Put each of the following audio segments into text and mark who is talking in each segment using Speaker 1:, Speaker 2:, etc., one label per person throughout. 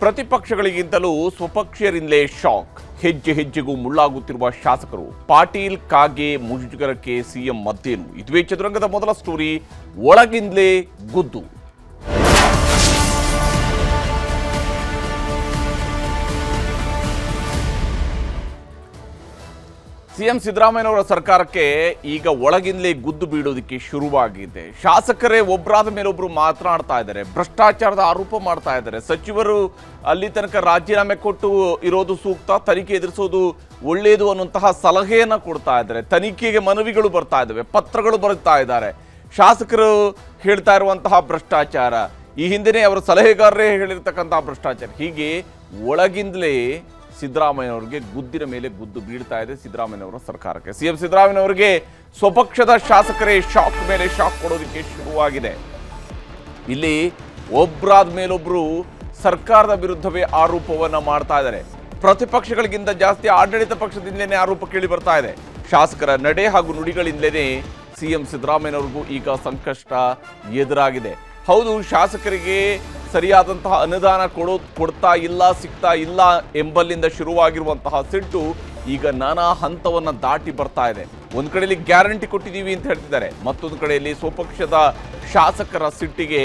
Speaker 1: ಪ್ರತಿಪಕ್ಷಗಳಿಗಿಂತಲೂ ಸ್ವಪಕ್ಷೀಯರಿಂದಲೇ shock. ಹೆಜ್ಜೆ ಹೆಜ್ಜೆಗೂ ಮುಳ್ಳಾಗುತ್ತಿರುವ ಶಾಸಕರು. ಪಾಟೀಲ್ ಕಾಗೆ ಮುಜುಗರಕ್ಕೆ ಸಿಎಂ ಮತ್ತೇನು? ಇದುವೇ ಚದುರಂಗದ ಮೊದಲ ಸ್ಟೋರಿ. ಒಳಗಿಂದಲೇ ಗುದ್ದು. ಸಿಎಂ ಸಿದ್ದರಾಮಯ್ಯನವರ ಸರ್ಕಾರಕ್ಕೆ ಈಗ ಒಳಗಿಂದಲೇ ಗುದ್ದು ಬೀಳೋದಕ್ಕೆ ಶುರುವಾಗಿದೆ. ಶಾಸಕರೇ ಒಬ್ಬರಾದ ಮೇಲೊಬ್ರು ಮಾತನಾಡ್ತಾ ಇದ್ದಾರೆ, ಭ್ರಷ್ಟಾಚಾರದ ಆರೋಪ ಮಾಡ್ತಾ ಇದ್ದಾರೆ. ಸಚಿವರು ಅಲ್ಲಿ ತನಕ ರಾಜೀನಾಮೆ ಕೊಟ್ಟು ಇರೋದು ಸೂಕ್ತ, ತನಿಖೆ ಎದುರಿಸೋದು ಒಳ್ಳೆಯದು ಅನ್ನುವಂತಹ ಸಲಹೆಯನ್ನು ಕೊಡ್ತಾ ಇದ್ದಾರೆ. ತನಿಖೆಗೆ ಮನವಿಗಳು ಬರ್ತಾ ಇದ್ದಾವೆ, ಪತ್ರಗಳು ಬರ್ತಾ ಇದ್ದಾರೆ. ಶಾಸಕರು ಹೇಳ್ತಾ ಇರುವಂತಹ ಭ್ರಷ್ಟಾಚಾರ, ಈ ಹಿಂದೆನೇ ಅವರ ಸಲಹೆಗಾರರೇ ಹೇಳಿರ್ತಕ್ಕಂತಹ ಭ್ರಷ್ಟಾಚಾರ, ಹೀಗೆ ಒಳಗಿಂದಲೇ ಸಿದ್ದರಾಮಯ್ಯನವರಿಗೆ ಗುದ್ದಿನ ಮೇಲೆ ಗುದ್ದು ಬೀಳ್ತಾ ಇದೆ ಸಿದ್ದರಾಮಯ್ಯನವರ ಸರ್ಕಾರಕ್ಕೆ. ಸಿಎಂ ಸಿದ್ದರಾಮಯ್ಯನವರಿಗೆ ಸ್ವಪಕ್ಷದ ಶಾಸಕರೇ ಶಾಕ್ ಮೇಲೆ ಶಾಕ್ ಕೊಡೋದಕ್ಕೆ ಶುರುವಾಗಿದೆ. ಇಲ್ಲಿ ಒಬ್ಬರಾದ ಮೇಲೊಬ್ರು ಸರ್ಕಾರದ ವಿರುದ್ಧವೇ ಆರೋಪವನ್ನ ಮಾಡ್ತಾ ಇದ್ದಾರೆ. ಪ್ರತಿಪಕ್ಷಗಳಿಗಿಂತ ಜಾಸ್ತಿ ಆಡಳಿತ ಪಕ್ಷದಿಂದಲೇ ಆರೋಪ ಕೇಳಿ ಬರ್ತಾ ಇದೆ. ಶಾಸಕರ ನಡೆ ಹಾಗೂ ನುಡಿಗಳಿಂದಲೇ ಸಿಎಂ ಸಿದ್ದರಾಮಯ್ಯನವರಿಗೂ ಈಗ ಸಂಕಷ್ಟ ಎದುರಾಗಿದೆ. ಹೌದು, ಶಾಸಕರಿಗೆ ಸರಿಯಾದಂತಹ ಅನುದಾನ ಕೊಡ್ತಾ ಇಲ್ಲ, ಸಿಗ್ತಾ ಇಲ್ಲ ಎಂಬಲ್ಲಿಂದ ಶುರುವಾಗಿರುವಂತಹ ಸಿಟ್ಟು ಈಗ ನಾನಾ ಹಂತವನ್ನು ದಾಟಿ ಬರ್ತಾ ಇದೆ. ಒಂದು ಕಡೆಯಲ್ಲಿ ಗ್ಯಾರಂಟಿ ಕೊಟ್ಟಿದ್ದೀವಿ ಅಂತ ಹೇಳ್ತಿದ್ದಾರೆ, ಮತ್ತೊಂದು ಕಡೆಯಲ್ಲಿ ಸ್ವಪಕ್ಷದ ಶಾಸಕರ ಸಿಟ್ಟಿಗೆ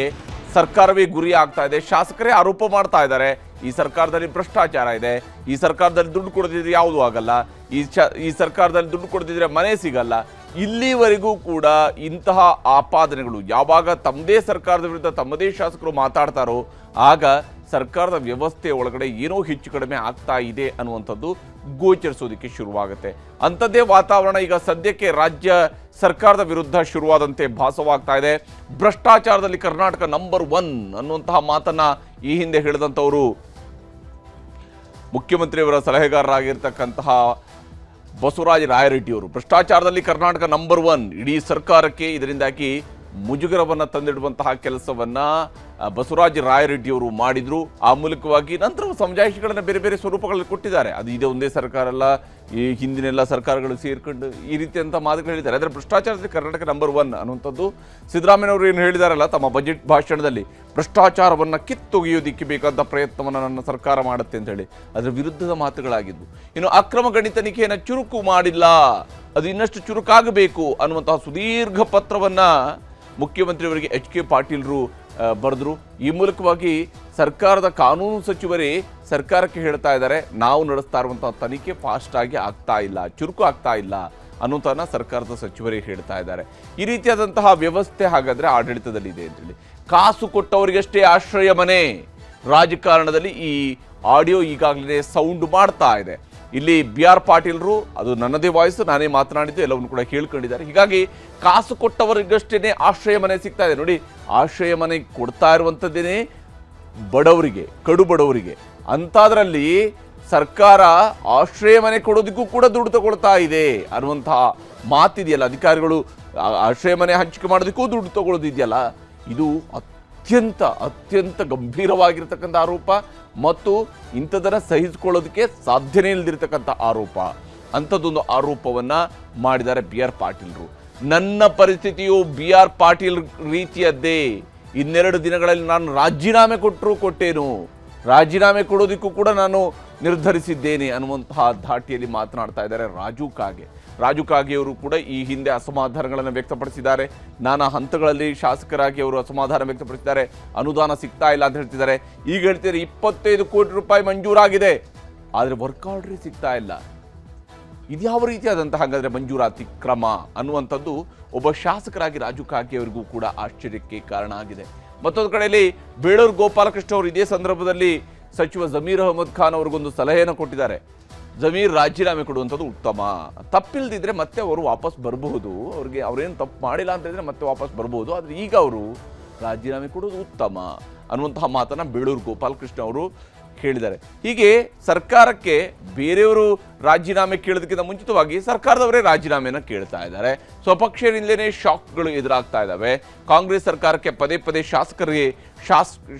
Speaker 1: ಸರ್ಕಾರವೇ ಗುರಿ ಆಗ್ತಾ ಇದೆ. ಶಾಸಕರೇ ಆರೋಪ ಮಾಡ್ತಾ ಇದ್ದಾರೆ, ಈ ಸರ್ಕಾರದಲ್ಲಿ ಭ್ರಷ್ಟಾಚಾರ ಇದೆ, ಈ ಸರ್ಕಾರದಲ್ಲಿ ದುಡ್ಡು ಕೊಡದಿದ್ರೆ ಯಾವುದೂ ಆಗಲ್ಲ, ಈ ಸರ್ಕಾರದಲ್ಲಿ ದುಡ್ಡು ಕೊಡದಿದ್ರೆ ಮನೆ ಸಿಗಲ್ಲ. ಇಲ್ಲಿವರೆಗೂ ಕೂಡ ಇಂತಹ ಆಪಾದನೆಗಳು ಯಾವಾಗ ತಮ್ಮದೇ ಸರ್ಕಾರದ ವಿರುದ್ಧ ತಮ್ಮದೇ ಶಾಸಕರು ಮಾತಾಡ್ತಾರೋ ಆಗ ಸರ್ಕಾರದ ವ್ಯವಸ್ಥೆ ಒಳಗಡೆ ಏನೋ ಹೆಚ್ಚು ಕಡಿಮೆ ಆಗ್ತಾ ಇದೆ ಅನ್ನುವಂಥದ್ದು ಗೋಚರಿಸೋದಕ್ಕೆ ಶುರುವಾಗುತ್ತೆ. ಅಂಥದ್ದೇ ವಾತಾವರಣ ಈಗ ಸದ್ಯಕ್ಕೆ ರಾಜ್ಯ ಸರ್ಕಾರದ ವಿರುದ್ಧ ಶುರುವಾದಂತೆ ಭಾಸವಾಗ್ತಾ ಇದೆ. ಭ್ರಷ್ಟಾಚಾರದಲ್ಲಿ ಕರ್ನಾಟಕ ನಂಬರ್ 1 ಅನ್ನುವಂತಹ ಮಾತನ್ನ ಈ ಹಿಂದೆ ಹೇಳಿದಂಥವರು ಮುಖ್ಯಮಂತ್ರಿಯವರ ಸಲಹೆಗಾರರಾಗಿರ್ತಕ್ಕಂತಹ ಬಸವರಾಜ ರಾಯರೆಡ್ಡಿಯವರು. ಭ್ರಷ್ಟಾಚಾರದಲ್ಲಿ ಕರ್ನಾಟಕ ನಂಬರ್ 1, ಇಡೀ ಸರ್ಕಾರಕ್ಕೆ ಇದರಿಂದಾಗಿ ಮುಜುಗರವನ್ನು ತಂದಿಡುವಂತಹ ಕೆಲಸವನ್ನ ಬಸವರಾಜ ರಾಯರೆಡ್ಡಿಯವರು ಮಾಡಿದ್ರು. ಆ ಮೂಲಕವಾಗಿ ನಂತರ ಸಮಜಾಯಿಷಿಗಳನ್ನು ಬೇರೆ ಬೇರೆ ಸ್ವರೂಪಗಳಲ್ಲಿ ಕೊಟ್ಟಿದ್ದಾರೆ. ಅದು ಇದೇ ಒಂದೇ ಸರ್ಕಾರ ಅಲ್ಲ, ಈ ಹಿಂದಿನೆಲ್ಲ ಸರ್ಕಾರಗಳು ಸೇರ್ಕೊಂಡು ಈ ರೀತಿಯಂಥ ಮಾತುಗಳು ಹೇಳಿದ್ದಾರೆ. ಆದರೆ ಭ್ರಷ್ಟಾಚಾರದಲ್ಲಿ ಕರ್ನಾಟಕ ನಂಬರ್ 1 ಅನ್ನುವಂಥದ್ದು ಸಿದ್ದರಾಮಯ್ಯನವರು ಏನು ಹೇಳಿದಾರಲ್ಲ ತಮ್ಮ ಬಜೆಟ್ ಭಾಷಣದಲ್ಲಿ, ಭ್ರಷ್ಟಾಚಾರವನ್ನು ಕಿತ್ತೊಗೆಯೋದಿಕ್ಕೆ ಬೇಕಾದ ಪ್ರಯತ್ನವನ್ನು ನನ್ನ ಸರ್ಕಾರ ಮಾಡುತ್ತೆ ಅಂತ ಹೇಳಿ ಅದರ ವಿರುದ್ಧದ ಮಾತುಗಳಾಗಿದ್ದು. ಇನ್ನು ಅಕ್ರಮ ಗಣಿ ತನಿಖೆಯನ್ನು ಚುರುಕು ಮಾಡಿಲ್ಲ, ಅದು ಇನ್ನಷ್ಟು ಚುರುಕಾಗಬೇಕು ಅನ್ನುವಂತಹ ಸುದೀರ್ಘ ಪತ್ರವನ್ನು ಮುಖ್ಯಮಂತ್ರಿಯವರಿಗೆ HK ಪಾಟೀಲ್ರು ಬರೆದ್ರು. ಈ ಮೂಲಕವಾಗಿ ಸರ್ಕಾರದ ಕಾನೂನು ಸಚಿವರೇ ಸರ್ಕಾರಕ್ಕೆ ಹೇಳ್ತಾ ಇದ್ದಾರೆ, ನಾವು ನಡೆಸ್ತಾ ಇರುವಂತಹ ತನಿಖೆ ಫಾಸ್ಟ್ ಆಗಿ ಆಗ್ತಾ ಇಲ್ಲ, ಚುರುಕು ಆಗ್ತಾ ಇಲ್ಲ ಅನ್ನೋದನ್ನ ಸರ್ಕಾರದ ಸಚಿವರೇ ಹೇಳ್ತಾ ಇದ್ದಾರೆ. ಈ ರೀತಿಯಾದಂತಹ ವ್ಯವಸ್ಥೆ ಹಾಗಾದ್ರೆ ಆಡಳಿತದಲ್ಲಿದೆ ಅಂತೇಳಿ. ಕಾಸು ಕೊಟ್ಟವರಿಗಷ್ಟೇ ಆಶ್ರಯ ಮನೆ ರಾಜಕಾರಣದಲ್ಲಿ ಈ ಆಡಿಯೋ ಈಗಾಗಲೇ ಸೌಂಡ್ ಮಾಡ್ತಾ ಇದೆ. ಇಲ್ಲಿ BR ಪಾಟೀಲ್ರು, ಅದು ನನ್ನದೇ ವಾಯ್ಸ್, ನಾನೇ ಮಾತನಾಡಿದ್ದು, ಎಲ್ಲವನ್ನು ಕೂಡ ಕೇಳ್ಕೊಂಡಿದ್ದಾರೆ. ಹೀಗಾಗಿ ಕಾಸು ಕೊಟ್ಟವರಿಗಷ್ಟೇ ಆಶ್ರಯ ಮನೆ ಸಿಗ್ತಾ ಇದೆ. ನೋಡಿ, ಆಶ್ರಯ ಮನೆ ಕೊಡ್ತಾ ಇರುವಂಥದ್ದೇನೆ ಬಡವರಿಗೆ, ಕಡು ಬಡವರಿಗೆ. ಅಂಥದ್ರಲ್ಲಿ ಸರ್ಕಾರ ಆಶ್ರಯ ಮನೆ ಕೊಡೋದಕ್ಕೂ ಕೂಡ ದುಡ್ಡು ತಗೊಳ್ತಾ ಇದೆ ಅನ್ನುವಂತಹ ಮಾತಿದೆಯಲ್ಲ, ಅಧಿಕಾರಿಗಳು ಆಶ್ರಯ ಮನೆ ಹಂಚಿಕೆ ಮಾಡೋದಕ್ಕೂ ದುಡ್ಡು ತಗೊಳ್ಳೋದಿದೆಯಲ್ಲ, ಇದು ಅತ್ಯಂತ ಗಂಭೀರವಾಗಿರ್ತಕ್ಕಂಥ ಆರೋಪ ಮತ್ತು ಇಂಥದನ್ನು ಸಹಿಸಿಕೊಳ್ಳೋದಕ್ಕೆ ಸಾಧ್ಯನೇ ಇಲ್ಲದಿರ್ತಕ್ಕಂಥ ಆರೋಪ. ಅಂಥದ್ದೊಂದು ಆರೋಪವನ್ನು ಮಾಡಿದ್ದಾರೆ BR ಪಾಟೀಲ್ರು. ನನ್ನ ಪರಿಸ್ಥಿತಿಯು BR ಪಾಟೀಲ್ ರೀತಿಯದ್ದೇ. ಇನ್ನೆರಡು ದಿನಗಳಲ್ಲಿ ನಾನು ರಾಜೀನಾಮೆ ಕೊಟ್ಟೇನು, ರಾಜೀನಾಮೆ ಕೊಡೋದಕ್ಕೂ ಕೂಡ ನಾನು ನಿರ್ಧರಿಸಿದ್ದೇನೆ ಅನ್ನುವಂತಹ ಧಾಟಿಯಲ್ಲಿ ಮಾತನಾಡ್ತಾ ಇದ್ದಾರೆ ರಾಜು ಕಾಗೆಯವರು ಕೂಡ ಈ ಹಿಂದೆ ಅಸಮಾಧಾನಗಳನ್ನು ವ್ಯಕ್ತಪಡಿಸಿದ್ದಾರೆ. ನಾನಾ ಹಂತಗಳಲ್ಲಿ ಶಾಸಕರಾಗಿ ಅವರು ಅಸಮಾಧಾನ ವ್ಯಕ್ತಪಡಿಸಿದ್ದಾರೆ. ಅನುದಾನ ಸಿಗ್ತಾ ಇಲ್ಲ ಅಂತ ಹೇಳ್ತಿದ್ದಾರೆ. ಈಗ ಹೇಳ್ತಿದ್ದಾರೆ 25 ಕೋಟಿ ರೂಪಾಯಿ ಮಂಜೂರಾಗಿದೆ, ಆದರೆ ವರ್ಕ್ ಆರ್ಡರ್ ಸಿಗ್ತಾ ಇಲ್ಲ. ಇದ್ಯಾವ ರೀತಿಯಾದಂತಹ ಹಾಗಾದ್ರೆ ಮಂಜೂರಾತಿ ಕ್ರಮ ಅನ್ನುವಂಥದ್ದು ಒಬ್ಬ ಶಾಸಕರಾಗಿ ರಾಜು ಕಾಗೆಯವರಿಗೂ ಕೂಡ ಆಶ್ಚರ್ಯಕ್ಕೆ ಕಾರಣ ಆಗಿದೆ. ಮತ್ತೊಂದು ಕಡೆಯಲ್ಲಿ ಬೇಳೂರು ಗೋಪಾಲಕೃಷ್ಣ ಅವರು ಇದೇ ಸಂದರ್ಭದಲ್ಲಿ ಸಚಿವ ಜಮೀರ್ ಅಹಮದ್ ಖಾನ್ ಅವ್ರಿಗೊಂದು ಸಲಹೆಯನ್ನು ಕೊಟ್ಟಿದ್ದಾರೆ. ಜಮೀರ್ ರಾಜೀನಾಮೆ ಕೊಡುವಂಥದ್ದು ಉತ್ತಮ, ತಪ್ಪಿಲ್ದಿದ್ರೆ ಮತ್ತೆ ಅವರು ವಾಪಸ್ ಬರಬಹುದು, ಅವ್ರೇನು ತಪ್ಪು ಮಾಡಿಲ್ಲ ಅಂತ ಹೇಳಿದ್ರೆ ಮತ್ತೆ ವಾಪಸ್ ಬರಬಹುದು, ಆದರೆ ಈಗ ಅವರು ರಾಜೀನಾಮೆ ಕೊಡೋದು ಉತ್ತಮ ಅನ್ನುವಂತಹ ಮಾತನ್ನು ಬೇಳೂರು ಗೋಪಾಲಕೃಷ್ಣ ಅವರು ಹೇಳಿದ್ದಾರೆ. ಹೀಗೆ ಸರ್ಕಾರಕ್ಕೆ ಬೇರೆಯವರು ರಾಜೀನಾಮೆ ಕೇಳೋದಕ್ಕಿಂತ ಮುಂಚಿತವಾಗಿ ಸರ್ಕಾರದವರೇ ರಾಜೀನಾಮೆಯನ್ನು ಕೇಳ್ತಾ ಇದ್ದಾರೆ. ಸ್ವಪಕ್ಷದಿಂದಲೇ ಶಾಕ್ಗಳು ಎದುರಾಗ್ತಾ ಇದ್ದಾವೆ. ಕಾಂಗ್ರೆಸ್ ಸರ್ಕಾರಕ್ಕೆ ಪದೇ ಪದೇ ಶಾಸಕರಿಗೆ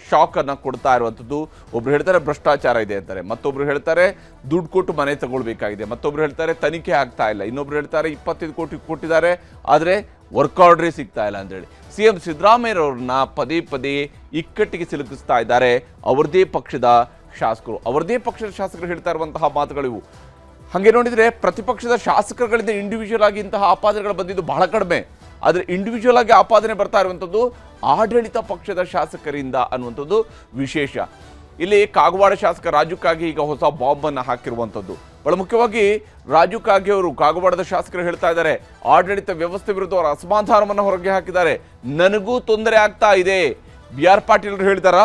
Speaker 1: ಶಾಕ್ ಅನ್ನು ಕೊಡ್ತಾ ಇರುವಂಥದ್ದು. ಒಬ್ರು ಹೇಳ್ತಾರೆ ಭ್ರಷ್ಟಾಚಾರ ಇದೆ ಅಂತಾರೆ, ಮತ್ತೊಬ್ರು ಹೇಳ್ತಾರೆ ದುಡ್ಡು ಕೊಟ್ಟು ಮನೆ ತಗೊಳ್ಬೇಕಾಗಿದೆ, ಮತ್ತೊಬ್ರು ಹೇಳ್ತಾರೆ ತನಿಖೆ ಆಗ್ತಾ ಇಲ್ಲ, ಇನ್ನೊಬ್ರು ಹೇಳ್ತಾರೆ 25 ಕೋಟಿ ಕೊಟ್ಟಿದ್ದಾರೆ ಆದರೆ ವರ್ಕ್ ಆರ್ಡ್ರೇ ಸಿಗ್ತಾ ಇಲ್ಲ ಅಂತೇಳಿ ಸಿಎಂ ಸಿದ್ದರಾಮಯ್ಯರವ್ರನ್ನ ಪದೇ ಪದೇ ಇಕ್ಕಟ್ಟಿಗೆ ಸಿಲುಕಿಸ್ತಾ ಇದ್ದಾರೆ ಅವರದೇ ಪಕ್ಷದ ಶಾಸಕರು, ಅವರದೇ ಪಕ್ಷದ ಶಾಸಕರು ಹೇಳ್ತಾ ಇರುವಂತಹ ಮಾತುಗಳಿವು. ಹಾಗೆ ನೋಡಿದರೆ ಪ್ರತಿಪಕ್ಷದ ಶಾಸಕರುಗಳಿಂದ ಇಂಡಿವಿಜುವಲ್ ಆಗಿ ಇಂತಹ ಆಪಾದನೆಗಳು ಬಂದಿದ್ದು ಬಹಳ ಕಡಿಮೆ. ಆದರೆ ಇಂಡಿವಿಜುವಲ್ ಆಗಿ ಆಪಾದನೆ ಬರ್ತಾ ಇರುವಂಥದ್ದು ಆಡಳಿತ ಪಕ್ಷದ ಶಾಸಕರಿಂದ ಅನ್ನುವಂಥದ್ದು ವಿಶೇಷ. ಇಲ್ಲಿ ಕಾಗವಾಡ ಶಾಸಕ ರಾಜು ಕಾಗೆ ಈಗ ಹೊಸ ಬಾಂಬನ್ನು ಹಾಕಿರುವಂಥದ್ದು. ಬಹಳ ಮುಖ್ಯವಾಗಿ ರಾಜು ಕಾಗೆ ಅವರು, ಕಾಗವಾಡದ ಶಾಸಕರು ಹೇಳ್ತಾ ಇದ್ದಾರೆ, ಆಡಳಿತ ವ್ಯವಸ್ಥೆ ವಿರುದ್ಧ ಅವರ ಅಸಮಾಧಾನವನ್ನು ಹೊರಗೆ ಹಾಕಿದ್ದಾರೆ. ನನಗೂ ತೊಂದರೆ ಆಗ್ತಾ ಇದೆ, BR ಪಾಟೀಲ್ ಹೇಳ್ತಾರ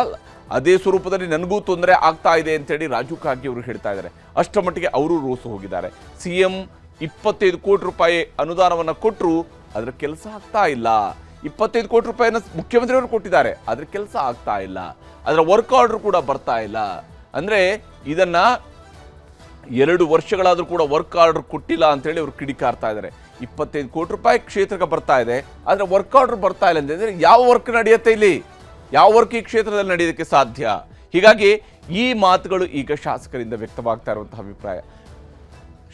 Speaker 1: ಅದೇ ಸ್ವರೂಪದಲ್ಲಿ ನನಗೂ ತೊಂದರೆ ಆಗ್ತಾ ಇದೆ ಅಂತೇಳಿ ರಾಜು ಕಾಗೆ ಅವರು ಹೇಳ್ತಾ ಇದ್ದಾರೆ. ಅಷ್ಟರ ಮಟ್ಟಿಗೆ ಅವರು ರೋಸು ಹೋಗಿದ್ದಾರೆ. CM 25 ಕೋಟಿ ರೂಪಾಯಿ ಅನುದಾನವನ್ನು ಕೊಟ್ಟರು, ಅದರ ಕೆಲಸ ಆಗ್ತಾ ಇಲ್ಲ. 25 ಕೋಟಿ ರೂಪಾಯಿನ ಮುಖ್ಯಮಂತ್ರಿಯವರು ಕೊಟ್ಟಿದ್ದಾರೆ, ಅದರ ಕೆಲಸ ಆಗ್ತಾ ಇಲ್ಲ. ಅದರ ವರ್ಕ್ ಆರ್ಡರ್ ಕೂಡ ಬರ್ತಾ ಇಲ್ಲ. ಅಂದರೆ ಇದನ್ನ 2 ವರ್ಷಗಳಾದರೂ ಕೂಡ ವರ್ಕ್ ಆರ್ಡರ್ ಕೊಟ್ಟಿಲ್ಲ ಅಂತೇಳಿ ಅವರು ಕಿಡಿಕಾರ್ತಾ ಇದ್ದಾರೆ. 25 ಕೋಟಿ ರೂಪಾಯಿ ಕ್ಷೇತ್ರಕ್ಕೆ ಬರ್ತಾ ಇದೆ, ಆದರೆ ವರ್ಕ್ ಆರ್ಡರ್ ಬರ್ತಾ ಇಲ್ಲ ಅಂತಂದ್ರೆ ಯಾವ ವರ್ಕ್ ನಡೆಯುತ್ತೆ ಇಲ್ಲಿ? ಯಾವ ವರ್ಕ್ ಈ ಕ್ಷೇತ್ರದಲ್ಲಿ ನಡೆಯೋದಕ್ಕೆ ಸಾಧ್ಯ? ಹೀಗಾಗಿ ಈ ಮಾತುಗಳು ಈಗ ಶಾಸಕರಿಂದ ವ್ಯಕ್ತವಾಗ್ತಾ ಇರುವಂತಹ ಅಭಿಪ್ರಾಯ.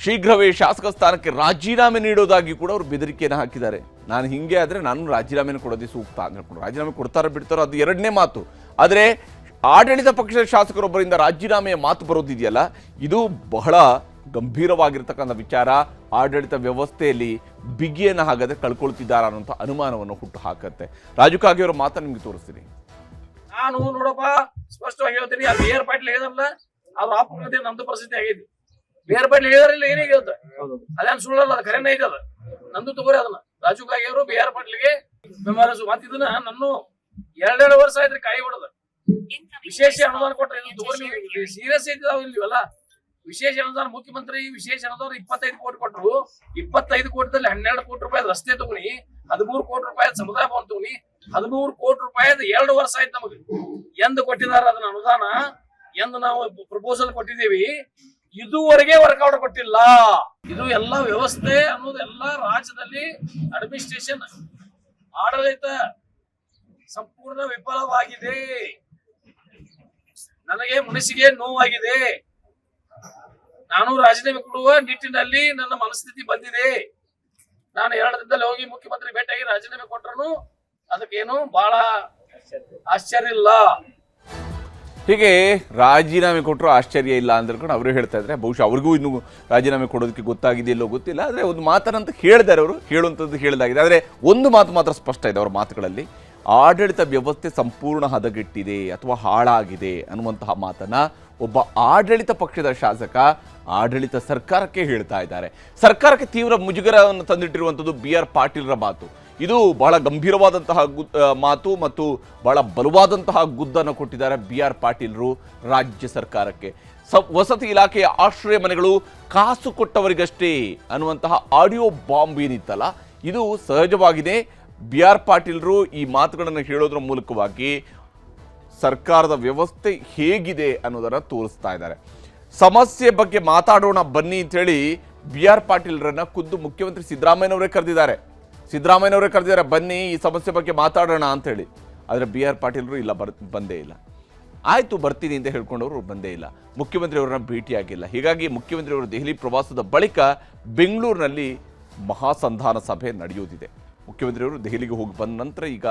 Speaker 1: ಶೀಘ್ರವೇ ಶಾಸಕ ಸ್ಥಾನಕ್ಕೆ ರಾಜೀನಾಮೆ ನೀಡೋದಾಗಿ ಕೂಡ ಅವರು ಬೆದರಿಕೆಯನ್ನು ಹಾಕಿದ್ದಾರೆ. ನಾನು ಹಿಂಗೆ ಆದರೆ ನಾನು ರಾಜೀನಾಮೆನ ಕೊಡೋದೇ ಸೂಕ್ತ ಅಂತ ಹೇಳ್ಕೊಂಡು ರಾಜೀನಾಮೆ ಕೊಡ್ತಾರೋ ಬಿಡ್ತಾರೋ ಅದು ಎರಡನೇ ಮಾತು. ಆದರೆ ಆಡಳಿತ ಪಕ್ಷದ ಶಾಸಕರೊಬ್ಬರಿಂದ ರಾಜೀನಾಮೆಯ ಮಾತು ಬರೋದಿದೆಯಲ್ಲ, ಇದು ಬಹಳ ಗಂಭೀರವಾಗಿರ್ತಕ್ಕಂಥ ವಿಚಾರ. ಆಡಳಿತ ವ್ಯವಸ್ಥೆಯಲ್ಲಿ ಬಿಗಿಯನ್ನು ಹಾಗಾದ್ರೆ ಕಳ್ಕೊಳ್ತಿದ್ದಾರ ಅನ್ನೋಂಥ ಅನುಮಾನವನ್ನು ಹುಟ್ಟು ಹಾಕತ್ತೆ. ರಾಜು ಕಾಗೆ ಅವರ ಮಾತನ್ನು ನಿಮ್ಗೆ ತೋರಿಸ್ತೀನಿ.
Speaker 2: ನಾನು ನೋಡಪ್ಪ ಸ್ಪಷ್ಟವಾಗಿ ಹೇಳ್ತೀನಿ, ಆ BR ಪಾಟೀಲ್ ಹೇಳಿದ್ರಲ್ಲ ಅವ್ರ ಆಪ್ತ ನಮ್ದು ಪರಿಸ್ಥಿತಿ ಆಗೈತಿ. BR ಪಾಟೀಲ್ ಹೇಳಿದ್ರಿಲ್ಲ ಏನೇ ಹೇಳ್ತ ಅದೇನ್ ಸುಳ್ಳಲ್ಲ, ಅದು ಖರೇನ ಐತೆ. ಅದ ನಂದು ತಗೋರಿ ಅದನ್ನ. ರಾಜು ಕಾಗೆ ಅವರು BR ಪಾಟೀಲ್ಗೆ ಬೆಂಬಲಿಸು ಮತ್ತೆ ಇದನ್ನ ನನ್ನ 2 ವರ್ಷ ಆಯ್ತ್ರಿ ಕಾಯಿ ಹೊಡೆದ. ವಿಶೇಷ ಅನುದಾನ ಕೊಟ್ರೆ ಸೀರಿಯಸ್ ಐತಿದಾವ ಇಲ್ವಲ್ಲ. ವಿಶೇಷ ಅನುದಾನ ಮುಖ್ಯಮಂತ್ರಿ ವಿಶೇಷ ಅನುದಾನ 25 ಕೋಟಿ ಕೊಟ್ಟರು. 25 ಕೋಟಿದಲ್ಲಿ 12 ಕೋಟಿ ರೂಪಾಯಿ ರಸ್ತೆ ತಗೊನಿ, 13 ಕೋಟಿ ರೂಪಾಯಿ ಸಮುದಾಯ ಭವನ ತಗೊನಿ, 13 ಕೋಟಿ ರೂಪಾಯಿ 2 ವರ್ಷ ಆಯ್ತು ನಮಗೆ. ಎಂದು ಕೊಟ್ಟಿದಾರ ಅದನ್ನ ಅನುದಾನ, ಎಂದು ನಾವು ಪ್ರಪೋಸಲ್ ಕೊಟ್ಟಿದ್ದೀವಿ, ಇದುವರೆಗೆ ವರ್ಕೌಟ್ ಕೊಟ್ಟಿಲ್ಲ. ಇದು ಎಲ್ಲ ವ್ಯವಸ್ಥೆ ಅನ್ನೋದೆಲ್ಲ ರಾಜ್ಯದಲ್ಲಿ ಅಡ್ಮಿನಿಸ್ಟ್ರೇಷನ್ ಆಡಳಿತ ಸಂಪೂರ್ಣ ವಿಫಲವಾಗಿದೆ. ನನಗೆ ಮನಸ್ಸಿಗೆ ನೋವಾಗಿದೆ. ನಾನು ರಾಜೀನಾಮೆ ಕೊಡುವ ನಿಟ್ಟಿನಲ್ಲಿ ನನ್ನ ಮನಸ್ಥಿತಿ ಬಂದಿದೆ. ನಾನು 2 ದಿನದಲ್ಲಿ ಹೋಗಿ ಮುಖ್ಯಮಂತ್ರಿ ಭೇಟಿಯಾಗಿ ರಾಜೀನಾಮೆ ಕೊಟ್ಟರು ಅದಕ್ಕೇನು ಬಹಳ ಆಶ್ಚರ್ಯ ಇಲ್ಲ.
Speaker 1: ಹೀಗೆ ರಾಜೀನಾಮೆ ಕೊಟ್ಟರು ಆಶ್ಚರ್ಯ ಇಲ್ಲ ಅಂದ್ಕೊಂಡು ಅವರು ಹೇಳ್ತಾ ಇದ್ದಾರೆ. ಬಹುಶಃ ಅವ್ರಿಗೂ ಇನ್ನು ರಾಜೀನಾಮೆ ಕೊಡೋದಕ್ಕೆ ಗೊತ್ತಾಗಿದೆಯಲ್ಲೋ ಗೊತ್ತಿಲ್ಲ. ಆದರೆ ಒಂದು ಮಾತನ್ನಂತ ಹೇಳಿದ್ದಾರೆ ಅವರು, ಹೇಳುವಂಥದ್ದು ಹೇಳಿದಾಗಿದೆ. ಆದರೆ ಒಂದು ಮಾತು ಮಾತ್ರ ಸ್ಪಷ್ಟ ಇದೆ ಅವರ ಮಾತುಗಳಲ್ಲಿ, ಆಡಳಿತ ವ್ಯವಸ್ಥೆ ಸಂಪೂರ್ಣ ಹದಗೆಟ್ಟಿದೆ ಅಥವಾ ಹಾಳಾಗಿದೆ ಅನ್ನುವಂತಹ ಮಾತನ್ನ ಒಬ್ಬ ಆಡಳಿತ ಪಕ್ಷದ ಶಾಸಕ ಆಡಳಿತ ಸರ್ಕಾರಕ್ಕೆ ಹೇಳ್ತಾ ಇದ್ದಾರೆ. ಸರ್ಕಾರಕ್ಕೆ ತೀವ್ರ ಮುಜುಗರವನ್ನು ತಂದಿಟ್ಟಿರುವಂಥದ್ದು BR ಪಾಟೀಲ್ರ ಮಾತು. ಇದು ಬಹಳ ಗಂಭೀರವಾದಂತಹ ಮಾತು ಮತ್ತು ಬಹಳ ಬಲವಾದಂತಹ ಗುದ್ದನ್ನು ಕೊಟ್ಟಿದ್ದಾರೆ BR ಪಾಟೀಲ್ರು ರಾಜ್ಯ ಸರ್ಕಾರಕ್ಕೆ. ವಸತಿ ಇಲಾಖೆಯ ಆಶ್ರಯ ಮನೆಗಳು ಕಾಸು ಕೊಟ್ಟವರಿಗಷ್ಟೇ ಅನ್ನುವಂತಹ ಆಡಿಯೋ ಬಾಂಬ್ ಏನಿತ್ತಲ್ಲ, ಇದು ಸಹಜವಾಗಿದೆ. BR ಪಾಟೀಲ್ರು ಈ ಮಾತುಗಳನ್ನು ಹೇಳೋದ್ರ ಮೂಲಕವಾಗಿ ಸರ್ಕಾರದ ವ್ಯವಸ್ಥೆ ಹೇಗಿದೆ ಅನ್ನೋದನ್ನು ತೋರಿಸ್ತಾ ಇದ್ದಾರೆ. ಸಮಸ್ಯೆ ಬಗ್ಗೆ ಮಾತಾಡೋಣ ಬನ್ನಿ ಅಂತೇಳಿ BR ಪಾಟೀಲ್ರನ್ನ ಖುದ್ದು ಮುಖ್ಯಮಂತ್ರಿ ಸಿದ್ದರಾಮಯ್ಯನವರೇ ಕರೆದಿದ್ದಾರೆ, ಬನ್ನಿ ಈ ಸಮಸ್ಯೆ ಬಗ್ಗೆ ಮಾತಾಡೋಣ ಅಂತೇಳಿ. ಆದರೆ BR ಪಾಟೀಲ್ರು ಇಲ್ಲ, ಬಂದೇ ಇಲ್ಲ. ಆಯಿತು ಬರ್ತೀನಿ ಅಂತ ಹೇಳ್ಕೊಂಡವರು ಬಂದೇ ಇಲ್ಲ. ಮುಖ್ಯಮಂತ್ರಿಯವರನ್ನ ಭೇಟಿಯಾಗಿಲ್ಲ. ಹೀಗಾಗಿ ಮುಖ್ಯಮಂತ್ರಿಯವರು ದೆಹಲಿ ಪ್ರವಾಸದ ಬಳಿಕ ಬೆಂಗಳೂರಿನಲ್ಲಿ ಮಹಾಸಂಧಾನ ಸಭೆ ನಡೆಯುವುದಿದೆ. ಮುಖ್ಯಮಂತ್ರಿಯವರು ದೆಹಲಿಗೆ ಹೋಗಿ ಬಂದ ನಂತರ ಈಗ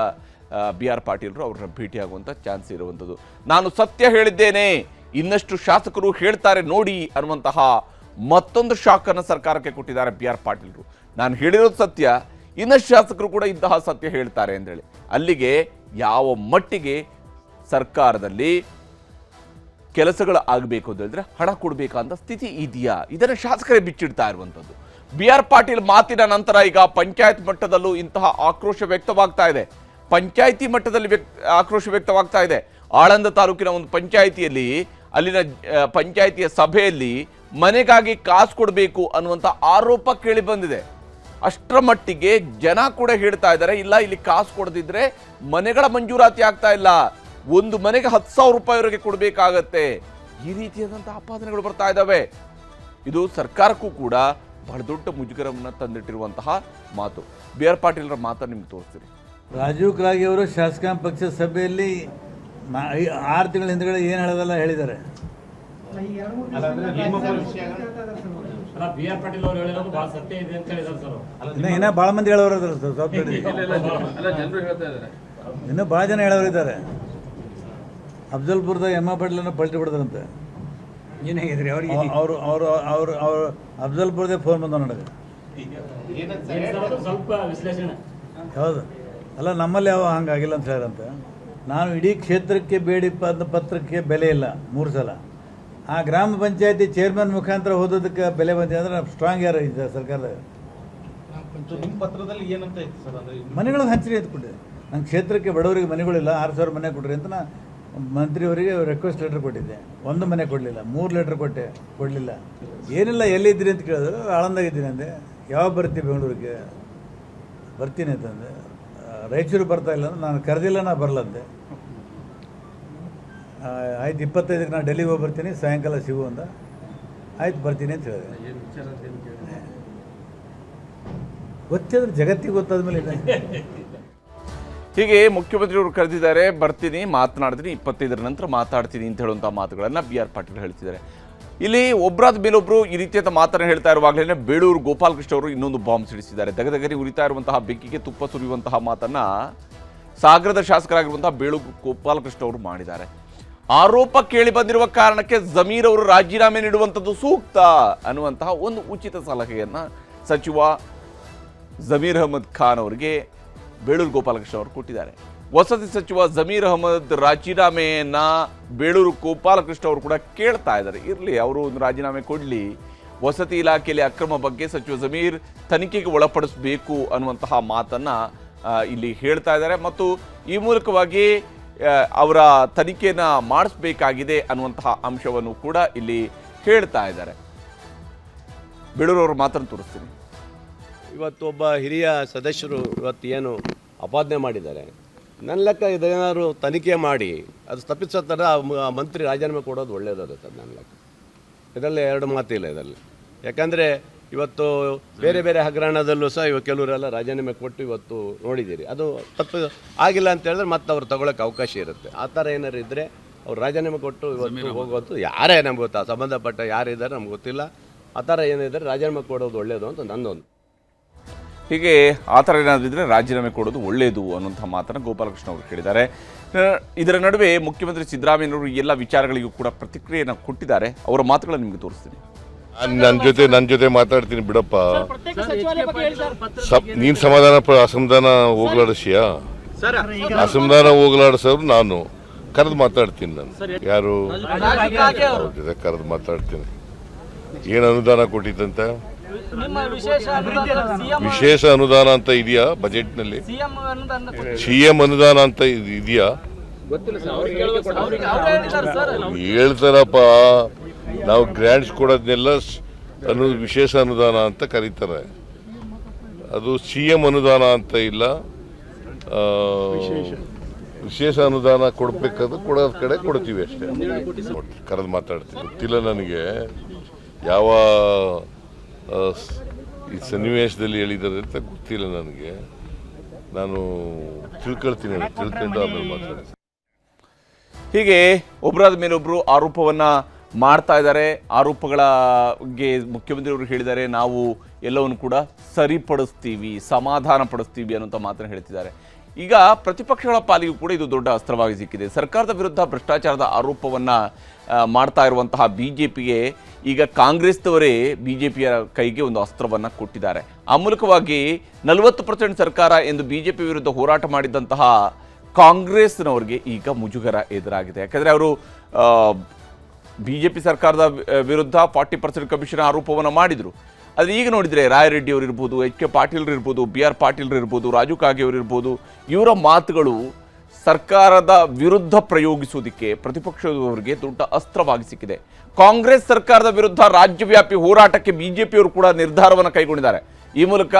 Speaker 1: BR ಪಾಟೀಲ್ರು ಅವ್ರನ್ನ ಭೇಟಿಯಾಗುವಂಥ ಚಾನ್ಸ್ ಇರುವಂಥದ್ದು. ನಾನು ಸತ್ಯ ಹೇಳಿದ್ದೇನೆ, ಇನ್ನಷ್ಟು ಶಾಸಕರು ಹೇಳ್ತಾರೆ ನೋಡಿ ಅನ್ನುವಂತಹ ಮತ್ತೊಂದು ಶಾಕನ್ನು ಸರ್ಕಾರಕ್ಕೆ ಕೊಟ್ಟಿದ್ದಾರೆ BR ಪಾಟೀಲ್ರು. ನಾನು ಹೇಳಿರೋದು ಸತ್ಯ, ಇನ್ನಷ್ಟು ಶಾಸಕರು ಕೂಡ ಇಂತಹ ಸತ್ಯ ಹೇಳ್ತಾರೆ ಅಂತೇಳಿ. ಅಲ್ಲಿಗೆ ಯಾವ ಮಟ್ಟಿಗೆ ಸರ್ಕಾರದಲ್ಲಿ ಕೆಲಸಗಳು ಆಗಬೇಕು ಅಂತ ಹೇಳಿದ್ರೆ ಹಣ ಕೊಡಬೇಕಂತ ಸ್ಥಿತಿ ಇದೆಯಾ, ಇದನ್ನು ಶಾಸಕರೇ ಬಿಚ್ಚಿಡ್ತಾ ಇರುವಂಥದ್ದು. BR ಪಾಟೀಲ್ ಮಾತಿನ ನಂತರ ಈಗ ಪಂಚಾಯತ್ ಮಟ್ಟದಲ್ಲೂ ಇಂತಹ ಆಕ್ರೋಶ ವ್ಯಕ್ತವಾಗ್ತಾ ಇದೆ. ಪಂಚಾಯಿತಿ ಮಟ್ಟದಲ್ಲಿ ಆಕ್ರೋಶ ವ್ಯಕ್ತವಾಗ್ತಾ ಇದೆ. ಆಳಂದ ತಾಲೂಕಿನ ಒಂದು ಪಂಚಾಯಿತಿಯಲ್ಲಿ, ಅಲ್ಲಿನ ಪಂಚಾಯಿತಿಯ ಸಭೆಯಲ್ಲಿ ಮನೆಗಾಗಿ ಕಾಸು ಕೊಡಬೇಕು ಅನ್ನುವಂಥ ಆರೋಪ ಕೇಳಿ ಬಂದಿದೆ. ಅಷ್ಟರ ಮಟ್ಟಿಗೆ ಜನ ಕೂಡ ಹೇಳ್ತಾ ಇದ್ದಾರೆ, ಇಲ್ಲ ಇಲ್ಲಿ ಕಾಸು ಕೊಡದಿದ್ರೆ ಮನೆಗಳ ಮಂಜೂರಾತಿ ಆಗ್ತಾ ಇಲ್ಲ, ಒಂದು ಮನೆಗೆ 10,000 ರೂಪಾಯಿವರೆಗೆ ಕೊಡಬೇಕಾಗತ್ತೆ. ಈ ರೀತಿಯಾದಂಥ ಆಪಾದನೆಗಳು ಬರ್ತಾ ಇದ್ದಾವೆ. ಇದು ಸರ್ಕಾರಕ್ಕೂ ಕೂಡ ಬಹಳ ದೊಡ್ಡ ಮುಜುಗರವನ್ನು ತಂದಿಟ್ಟಿರುವಂತಹ ಮಾತು. BR ಪಾಟೀಲ್ರ ಮಾತನ್ನು ನಿಮ್ಗೆ ತೋರಿಸ್ತೀರಿ.
Speaker 3: ರಾಜೀವ್ ಕಾಗೆ ಅವರು ಶಾಸಕಾಂಗ ಪಕ್ಷದ ಸಭೆಯಲ್ಲಿ 6 ತಿಂಗಳ ಹಿಂದ್ಗಡೆ ಏನು ಹೇಳೋದಲ್ಲ ಹೇಳಿದ್ದಾರೆ. ಇನ್ನ ಭಾಳ ಮಂದಿ ಹೇಳೋರು ಇನ್ನು ಭಾಳ ಜನ ಹೇಳೋರು ಇದ್ದಾರೆ. ಅಫ್ಜಲ್ಪುರದಾಗ ಎಮ್ಮ ಪಾಟೀಲನ್ನು ಪಲ್ಟಿ ಬಿಡ್ತಾರಂತೆ.
Speaker 4: ಏನಾಗಿದ್ರಿ ಅವ್ರಿಗೆ?
Speaker 3: ಅವರು ಅವರು ಅವರು ಅವರು ಅಫ್ಜಲ್ಪುರದೇ ಫೋನ್ ಬಂದ ನನಗೆ.
Speaker 4: ಸ್ವಲ್ಪ ವಿಶ್ಲೇಷಣೆ.
Speaker 3: ಹೌದು, ಅಲ್ಲ ನಮ್ಮಲ್ಲಿ ಯಾವ ಹಂಗಾಗಿಲ್ಲ ಅಂತ ಹೇಳ್ಯಾರಂತೆ. ನಾನು ಇಡೀ ಕ್ಷೇತ್ರಕ್ಕೆ ಬೇಡಿ ಪತ್ರಕ್ಕೆ ಬೆಲೆ ಇಲ್ಲ 3 ಸಲ. ಆ ಗ್ರಾಮ ಪಂಚಾಯತಿ ಚೇರ್ಮನ್ ಮುಖಾಂತರ ಓದೋದಕ್ಕೆ ಬೆಲೆ ಬಂದಿದೆ ಅಂದ್ರೆ ಸ್ಟ್ರಾಂಗ್ ಯಾರು ಇದೆ ಸರ್ಕಾರದಾಗ.
Speaker 5: ನಿಮ್ಮ ಪತ್ರದಲ್ಲಿ ಏನಂತ ಇತ್ತು ಸರ್? ಅಂದರೆ
Speaker 3: ಮನೆಗಳನ್ನು ಹಂಚಿರಿ ಎತ್ಕೊಂಡಿದೆ. ನನ್ನ ಕ್ಷೇತ್ರಕ್ಕೆ ಬಡವರಿಗೆ ಮನೆಗಳಿಲ್ಲ, 6,000 ಮನೆ ಕೊಡ್ರಿ ಅಂತ ನಾ ಮಂತ್ರಿಯವರಿಗೆ ರಿಕ್ವೆಸ್ಟ್ ಲೆಟರ್ ಕೊಟ್ಟಿದ್ದೆ. 1 ಮನೆ ಕೊಡಲಿಲ್ಲ, 3 ಲೆಟರ್ ಕೊಟ್ಟೆ, ಕೊಡಲಿಲ್ಲ. ಏನಿಲ್ಲ ಎಲ್ಲಿದ್ದೀರಿ ಅಂತ ಕೇಳಿದ್ರು, ಆಳಂದಾಗಿದ್ದೀನಿ ಅಂದೆ. ಯಾವಾಗ ಬರ್ತೀವಿ ಬೆಂಗಳೂರಿಗೆ? ಬರ್ತೀನಿ ಅಂತಂದೆ. ರಾಯಚೂರು ಬರ್ತಾ ಇಲ್ಲ ಅಂದ್ರೆ ನಾನು ಕರೆದಿಲ್ಲ, ನಾ ಬರಲಂದೆ. ಆಯ್ತು 25ಕ್ಕೆ ನಾನು ಡೆಲ್ಲಿಗೆ ಹೋಗಿ ಬರ್ತೀನಿ, ಸಾಯಂಕಾಲ ಸಿಗು ಅಂದ. ಆಯ್ತು ಬರ್ತೀನಿ ಅಂತ ಹೇಳಿದೆ. ಗೊತ್ತಿದ್ರೆ ಜಗತ್ತಿಗೆ ಗೊತ್ತಾದ ಮೇಲೆ
Speaker 1: ಹೀಗೆ ಮುಖ್ಯಮಂತ್ರಿಯವರು ಕರೆದಿದ್ದಾರೆ, ಬರ್ತೀನಿ, ಮಾತನಾಡ್ತೀನಿ, 25ರ ನಂತರ ಮಾತಾಡ್ತೀನಿ ಅಂತ ಹೇಳುವಂಥ ಮಾತುಗಳನ್ನು BR ಪಾಟೀಲ್ ಹೇಳ್ತಿದ್ದಾರೆ. ಇಲ್ಲಿ ಒಬ್ಬರಾದ ಮೇಲೊಬ್ಬರು ಈ ರೀತಿಯಾದ ಮಾತನ್ನು ಹೇಳ್ತಾ ಇರುವಾಗಲೇ ಬೇಳೂರು ಗೋಪಾಲಕೃಷ್ಣ ಅವರು ಇನ್ನೊಂದು ಬಾಂಬ್ ಸಿಡಿಸಿದ್ದಾರೆ. ದಗದಗರಿ ಉರಿತಾ ಇರುವಂತಹ ಬೆಂಕಿಗೆ ತುಪ್ಪ ಸುರಿಯುವಂತಹ ಮಾತನ್ನು ಸಾಗರದ ಶಾಸಕರಾಗಿರುವಂತಹ ಬೇಳೂರು ಗೋಪಾಲಕೃಷ್ಣ ಅವರು ಮಾಡಿದ್ದಾರೆ. ಆರೋಪ ಕೇಳಿ ಬಂದಿರುವ ಕಾರಣಕ್ಕೆ ಜಮೀರ್ ಅವರು ರಾಜೀನಾಮೆ ನೀಡುವಂಥದ್ದು ಸೂಕ್ತ ಅನ್ನುವಂತಹ ಒಂದು ಉಚಿತ ಸಲಹೆಯನ್ನು ಸಚಿವ ಜಮೀರ್ ಅಹಮದ್ ಖಾನ್ ಅವರಿಗೆ ಬೇಳೂರು ಗೋಪಾಲಕೃಷ್ಣ ಅವರು ಕೊಟ್ಟಿದ್ದಾರೆ. ವಸತಿ ಸಚಿವ ಜಮೀರ್ ಅಹಮದ್ ರಾಜೀನಾಮೆಯನ್ನ ಬೇಳೂರು ಗೋಪಾಲಕೃಷ್ಣ ಅವರು ಕೂಡ ಕೇಳ್ತಾ ಇದ್ದಾರೆ. ಇರಲಿ, ಅವರು ಒಂದು ರಾಜೀನಾಮೆ ಕೊಡಲಿ, ವಸತಿ ಇಲಾಖೆಯಲ್ಲಿ ಅಕ್ರಮ ಬಗ್ಗೆ ಸಚಿವ ಜಮೀರ್ ತನಿಖೆಗೆ ಒಳಪಡಿಸಬೇಕು ಅನ್ನುವಂತಹ ಮಾತನ್ನ ಇಲ್ಲಿ ಹೇಳ್ತಾ ಇದ್ದಾರೆ. ಮತ್ತು ಈ ಮೂಲಕವಾಗಿ ಅವರ ತನಿಖೆಯನ್ನು ಮಾಡಿಸಬೇಕಾಗಿದೆ ಅನ್ನುವಂತಹ ಅಂಶವನ್ನು ಕೂಡ ಇಲ್ಲಿ ಹೇಳ್ತಾ ಇದ್ದಾರೆ. ಬೇಳೂರವ್ರ ಮಾತನ್ನು ತೋರಿಸ್ತೀನಿ.
Speaker 6: ಇವತ್ತು ಒಬ್ಬ ಹಿರಿಯ ಸದಸ್ಯರು ಇವತ್ತು ಏನು ಅಪಾದನೆ ಮಾಡಿದ್ದಾರೆ, ನನ್ನ ಲೆಕ್ಕ ಇದೇನಾದ್ರು ತನಿಖೆ ಮಾಡಿ ಅದು ತಪ್ಪಿಸೋ ಥರ ಮಂತ್ರಿ ರಾಜೀನಾಮೆ ಕೊಡೋದು ಒಳ್ಳೆಯದಾಗುತ್ತೆ ನನ್ನ ಲೆಕ್ಕ. ಇದರಲ್ಲಿ 2 ಮಾತಿಲ್ಲ ಇದರಲ್ಲಿ. ಯಾಕಂದರೆ ಇವತ್ತು ಬೇರೆ ಬೇರೆ ಹಗರಣದಲ್ಲೂ ಸಹ ಇವಾಗ ಕೆಲವರೆಲ್ಲ ರಾಜೀನಾಮೆ ಕೊಟ್ಟು ಇವತ್ತು ನೋಡಿದ್ದೀರಿ. ಅದು ತಪ್ಪು ಆಗಿಲ್ಲ ಅಂತ ಹೇಳಿದ್ರೆ ಮತ್ತೆ ಅವ್ರು ತಗೊಳ್ಳೋಕೆ ಅವಕಾಶ ಇರುತ್ತೆ. ಆ ಥರ ಏನಾರು ಇದ್ದರೆ ಅವ್ರು ರಾಜೀನಾಮೆ ಕೊಟ್ಟು ಇವತ್ತು ಹೋಗೋದು ಯಾರೇ ನಮ್ಗೆ ಗೊತ್ತಾ, ಸಂಬಂಧಪಟ್ಟ ಯಾರಿದ್ದಾರೆ ನಮ್ಗೆ ಗೊತ್ತಿಲ್ಲ. ಆ ಥರ ಏನಿದ್ರೆ ರಾಜೀನಾಮೆ ಕೊಡೋದು ಒಳ್ಳೆಯದು ಅಂತ ನನ್ನೊಂದು.
Speaker 1: ಹೀಗೆ ಆ ಥರ ಏನಾದಿದ್ರೆ ರಾಜೀನಾಮೆ ಕೊಡೋದು ಒಳ್ಳೆಯದು ಅನ್ನುವಂಥ ಮಾತನ್ನು ಗೋಪಾಲಕೃಷ್ಣ ಅವರು ಹೇಳಿದ್ದಾರೆ. ಇದರ ನಡುವೆ ಮುಖ್ಯಮಂತ್ರಿ ಸಿದ್ದರಾಮಯ್ಯನವರು ಎಲ್ಲ ವಿಚಾರಗಳಿಗೂ ಕೂಡ ಪ್ರತಿಕ್ರಿಯೆಯನ್ನು ಕೊಟ್ಟಿದ್ದಾರೆ. ಅವರ ಮಾತುಗಳನ್ನು ನಿಮಗೆ ತೋರಿಸ್ತೀನಿ.
Speaker 7: ನನ್ನ ಜೊತೆ ಮಾತಾಡ್ತೀನಿ ಬಿಡಪ್ಪ. ನೀನ್ ಅಸಮಾಧಾನ ಹೋಗ್ಲಾಡಿಸಿಯ ಅಸಮಾಧಾನ ಹೋಗ್ಲಾಡಿಸೋರು ನಾನು ಕರೆದು ಮಾತಾಡ್ತೀನಿ. ನಾನು ಯಾರು ಅವ್ರ ಜೊತೆ ಕರೆದು ಮಾತಾಡ್ತೀನಿ. ಏನು ಅನುದಾನ ಕೊಟ್ಟಿದ್ದಂತ? ವಿಶೇಷ ಅನುದಾನ ಅಂತ ಇದೆಯಾ ಬಜೆಟ್ನಲ್ಲಿ? CM ಅನುದಾನ ಅಂತ ಇದೆಯಾ? ಹೇಳ್ತಾರಪ್ಪ, ನಾವು ಗ್ರ್ಯಾಂಟ್ಸ್ ಕೊಡೋದನ್ನೆಲ್ಲ ವಿಶೇಷ ಅನುದಾನ ಅಂತ ಕರೀತಾರೆ. ಅದು CM ಅನುದಾನ ಅಂತ ಇಲ್ಲ, ವಿಶೇಷ ಅನುದಾನ ಕೊಡ್ಬೇಕಾದ್ರೆ ಕೊಡೋದ್ ಕಡೆ ಕೊಡ್ತೀವಿ ಅಷ್ಟೇ. ಕರೆದು ಮಾತಾಡ್ತೀವಿ. ಗೊತ್ತಿಲ್ಲ ನನಗೆ ಯಾವ ಈ ಸನ್ನಿವೇಶದಲ್ಲಿ ಹೇಳಿದ್ದಾರೆ ಅಂತ ಗೊತ್ತಿಲ್ಲ ನನಗೆ. ನಾನು ತಿಳ್ಕೊಳ್ತೀನಿ, ತಿಳ್ಕೊಂಡು ಆಮೇಲೆ ಮಾತಾಡ್ತೀನಿ.
Speaker 1: ಹೀಗೆ ಒಬ್ಬರಾದ ಮೇಲೊಬ್ಬರು ಆರೋಪವನ್ನು ಮಾಡ್ತಾ ಇದ್ದಾರೆ. ಆರೋಪಗಳಿಗೆ ಮುಖ್ಯಮಂತ್ರಿಯವರು ಹೇಳಿದ್ದಾರೆ, ನಾವು ಎಲ್ಲವನ್ನು ಕೂಡ ಸರಿಪಡಿಸ್ತೀವಿ, ಸಮಾಧಾನ ಪಡಿಸ್ತೀವಿ ಅನ್ನೋಂಥ ಮಾತನ್ನು ಹೇಳ್ತಿದ್ದಾರೆ. ಈಗ ಪ್ರತಿಪಕ್ಷಗಳ ಪಾಲಿಗೂ ಕೂಡ ಇದು ದೊಡ್ಡ ಅಸ್ತ್ರವಾಗಿ ಸಿಕ್ಕಿದೆ. ಸರ್ಕಾರದ ವಿರುದ್ಧ ಭ್ರಷ್ಟಾಚಾರದ ಆರೋಪವನ್ನು ಮಾಡ್ತಾ ಇರುವಂತಹ BJPಗೆ ಈಗ ಕಾಂಗ್ರೆಸ್ನವರೇ BJPಯ ಕೈಗೆ ಒಂದು ಅಸ್ತ್ರವನ್ನು ಕೊಟ್ಟಿದ್ದಾರೆ. ಆ ಮೂಲಕವಾಗಿ 40% ಸರ್ಕಾರ ಎಂದು BJP ವಿರುದ್ಧ ಹೋರಾಟ ಮಾಡಿದಂತಹ ಕಾಂಗ್ರೆಸ್ನವರಿಗೆ ಈಗ ಮುಜುಗರ ಎದುರಾಗಿದೆ. ಯಾಕಂದರೆ ಅವರು BJP ಸರ್ಕಾರದ ವಿರುದ್ಧ 40% ಕಮಿಷನ್ ಆರೋಪವನ್ನು ಮಾಡಿದರು. ಆದರೆ ಈಗ ನೋಡಿದರೆ ರಾಯರೆಡ್ಡಿ ಅವರು ಇರ್ಬೋದು, HK ಪಾಟೀಲ್ ಇರ್ಬೋದು, BR ಪಾಟೀಲ್ ಇರ್ಬೋದು, ರಾಜು ಕಾಗೆ ಅವರು ಇರ್ಬೋದು, ಇವರ ಮಾತುಗಳು ಸರ್ಕಾರದ ವಿರುದ್ಧ ಪ್ರಯೋಗಿಸುವುದಕ್ಕೆ ಪ್ರತಿಪಕ್ಷದವರಿಗೆ ದೊಡ್ಡ ಅಸ್ತ್ರವಾಗಿ ಸಿಕ್ಕಿದೆ. ಕಾಂಗ್ರೆಸ್ ಸರ್ಕಾರದ ವಿರುದ್ಧ ರಾಜ್ಯವ್ಯಾಪಿ ಹೋರಾಟಕ್ಕೆ BJPಯವರು ಕೂಡ ನಿರ್ಧಾರವನ್ನು ಕೈಗೊಂಡಿದ್ದಾರೆ. ಈ ಮೂಲಕ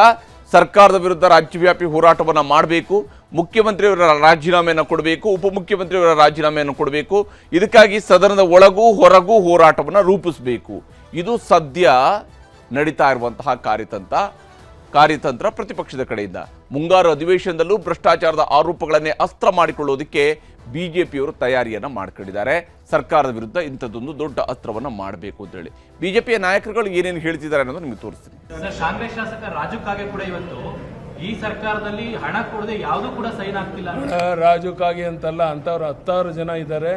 Speaker 1: ಸರ್ಕಾರದ ವಿರುದ್ಧ ರಾಜ್ಯವ್ಯಾಪಿ ಹೋರಾಟವನ್ನು ಮಾಡಬೇಕು, ಮುಖ್ಯಮಂತ್ರಿಯವರ ರಾಜೀನಾಮೆಯನ್ನು ಕೊಡಬೇಕು, ಉಪಮುಖ್ಯಮಂತ್ರಿಯವರ ರಾಜೀನಾಮೆಯನ್ನು ಕೊಡಬೇಕು, ಇದಕ್ಕಾಗಿ ಸದನದ ಒಳಗೂ ಹೊರಗೂ ಹೋರಾಟವನ್ನು ರೂಪಿಸಬೇಕು. ಇದು ಸದ್ಯ ನಡೀತಾ ಇರುವಂತಹ ಕಾರ್ಯತಂತ್ರ ಪ್ರತಿಪಕ್ಷದ ಕಡೆಯಿಂದ. ಮುಂಗಾರು ಅಧಿವೇಶನದಲ್ಲೂ ಭ್ರಷ್ಟಾಚಾರದ ಆರೋಪಗಳನ್ನೇ ಅಸ್ತ್ರ ಮಾಡಿಕೊಳ್ಳೋದಕ್ಕೆ BJPಯವರು ತಯಾರಿಯನ್ನು ಮಾಡ್ಕೊಂಡಿದ್ದಾರೆ. ಸರ್ಕಾರದ ವಿರುದ್ಧ ಇಂಥದ್ದೊಂದು ದೊಡ್ಡ ಅಸ್ತ್ರವನ್ನು ಮಾಡಬೇಕು ಅಂತ ಹೇಳಿ BJPಯ ನಾಯಕರುಗಳು ಏನೇನು ಹೇಳ್ತಿದ್ದಾರೆ ಅನ್ನೋದು ನಿಮಗೆ ತೋರಿಸ್ತೀನಿ.
Speaker 5: ಕಾಂಗ್ರೆಸ್ ಶಾಸಕ ರಾಜು ಕಾಗೆ ಕೂಡ ಇವತ್ತು ಈ ಸರ್ಕಾರದಲ್ಲಿ ಹಣ ಕೊಡದೆ ಯಾವುದು ಕೂಡ ಸೈನ್ ಆಗ್ತಿಲ್ಲ.
Speaker 8: ರಾಜು ಕಾಗೆ ಅಂತಲ್ಲ, ಅಂಥವ್ರು 10 ಜನ ಇದ್ದಾರೆ.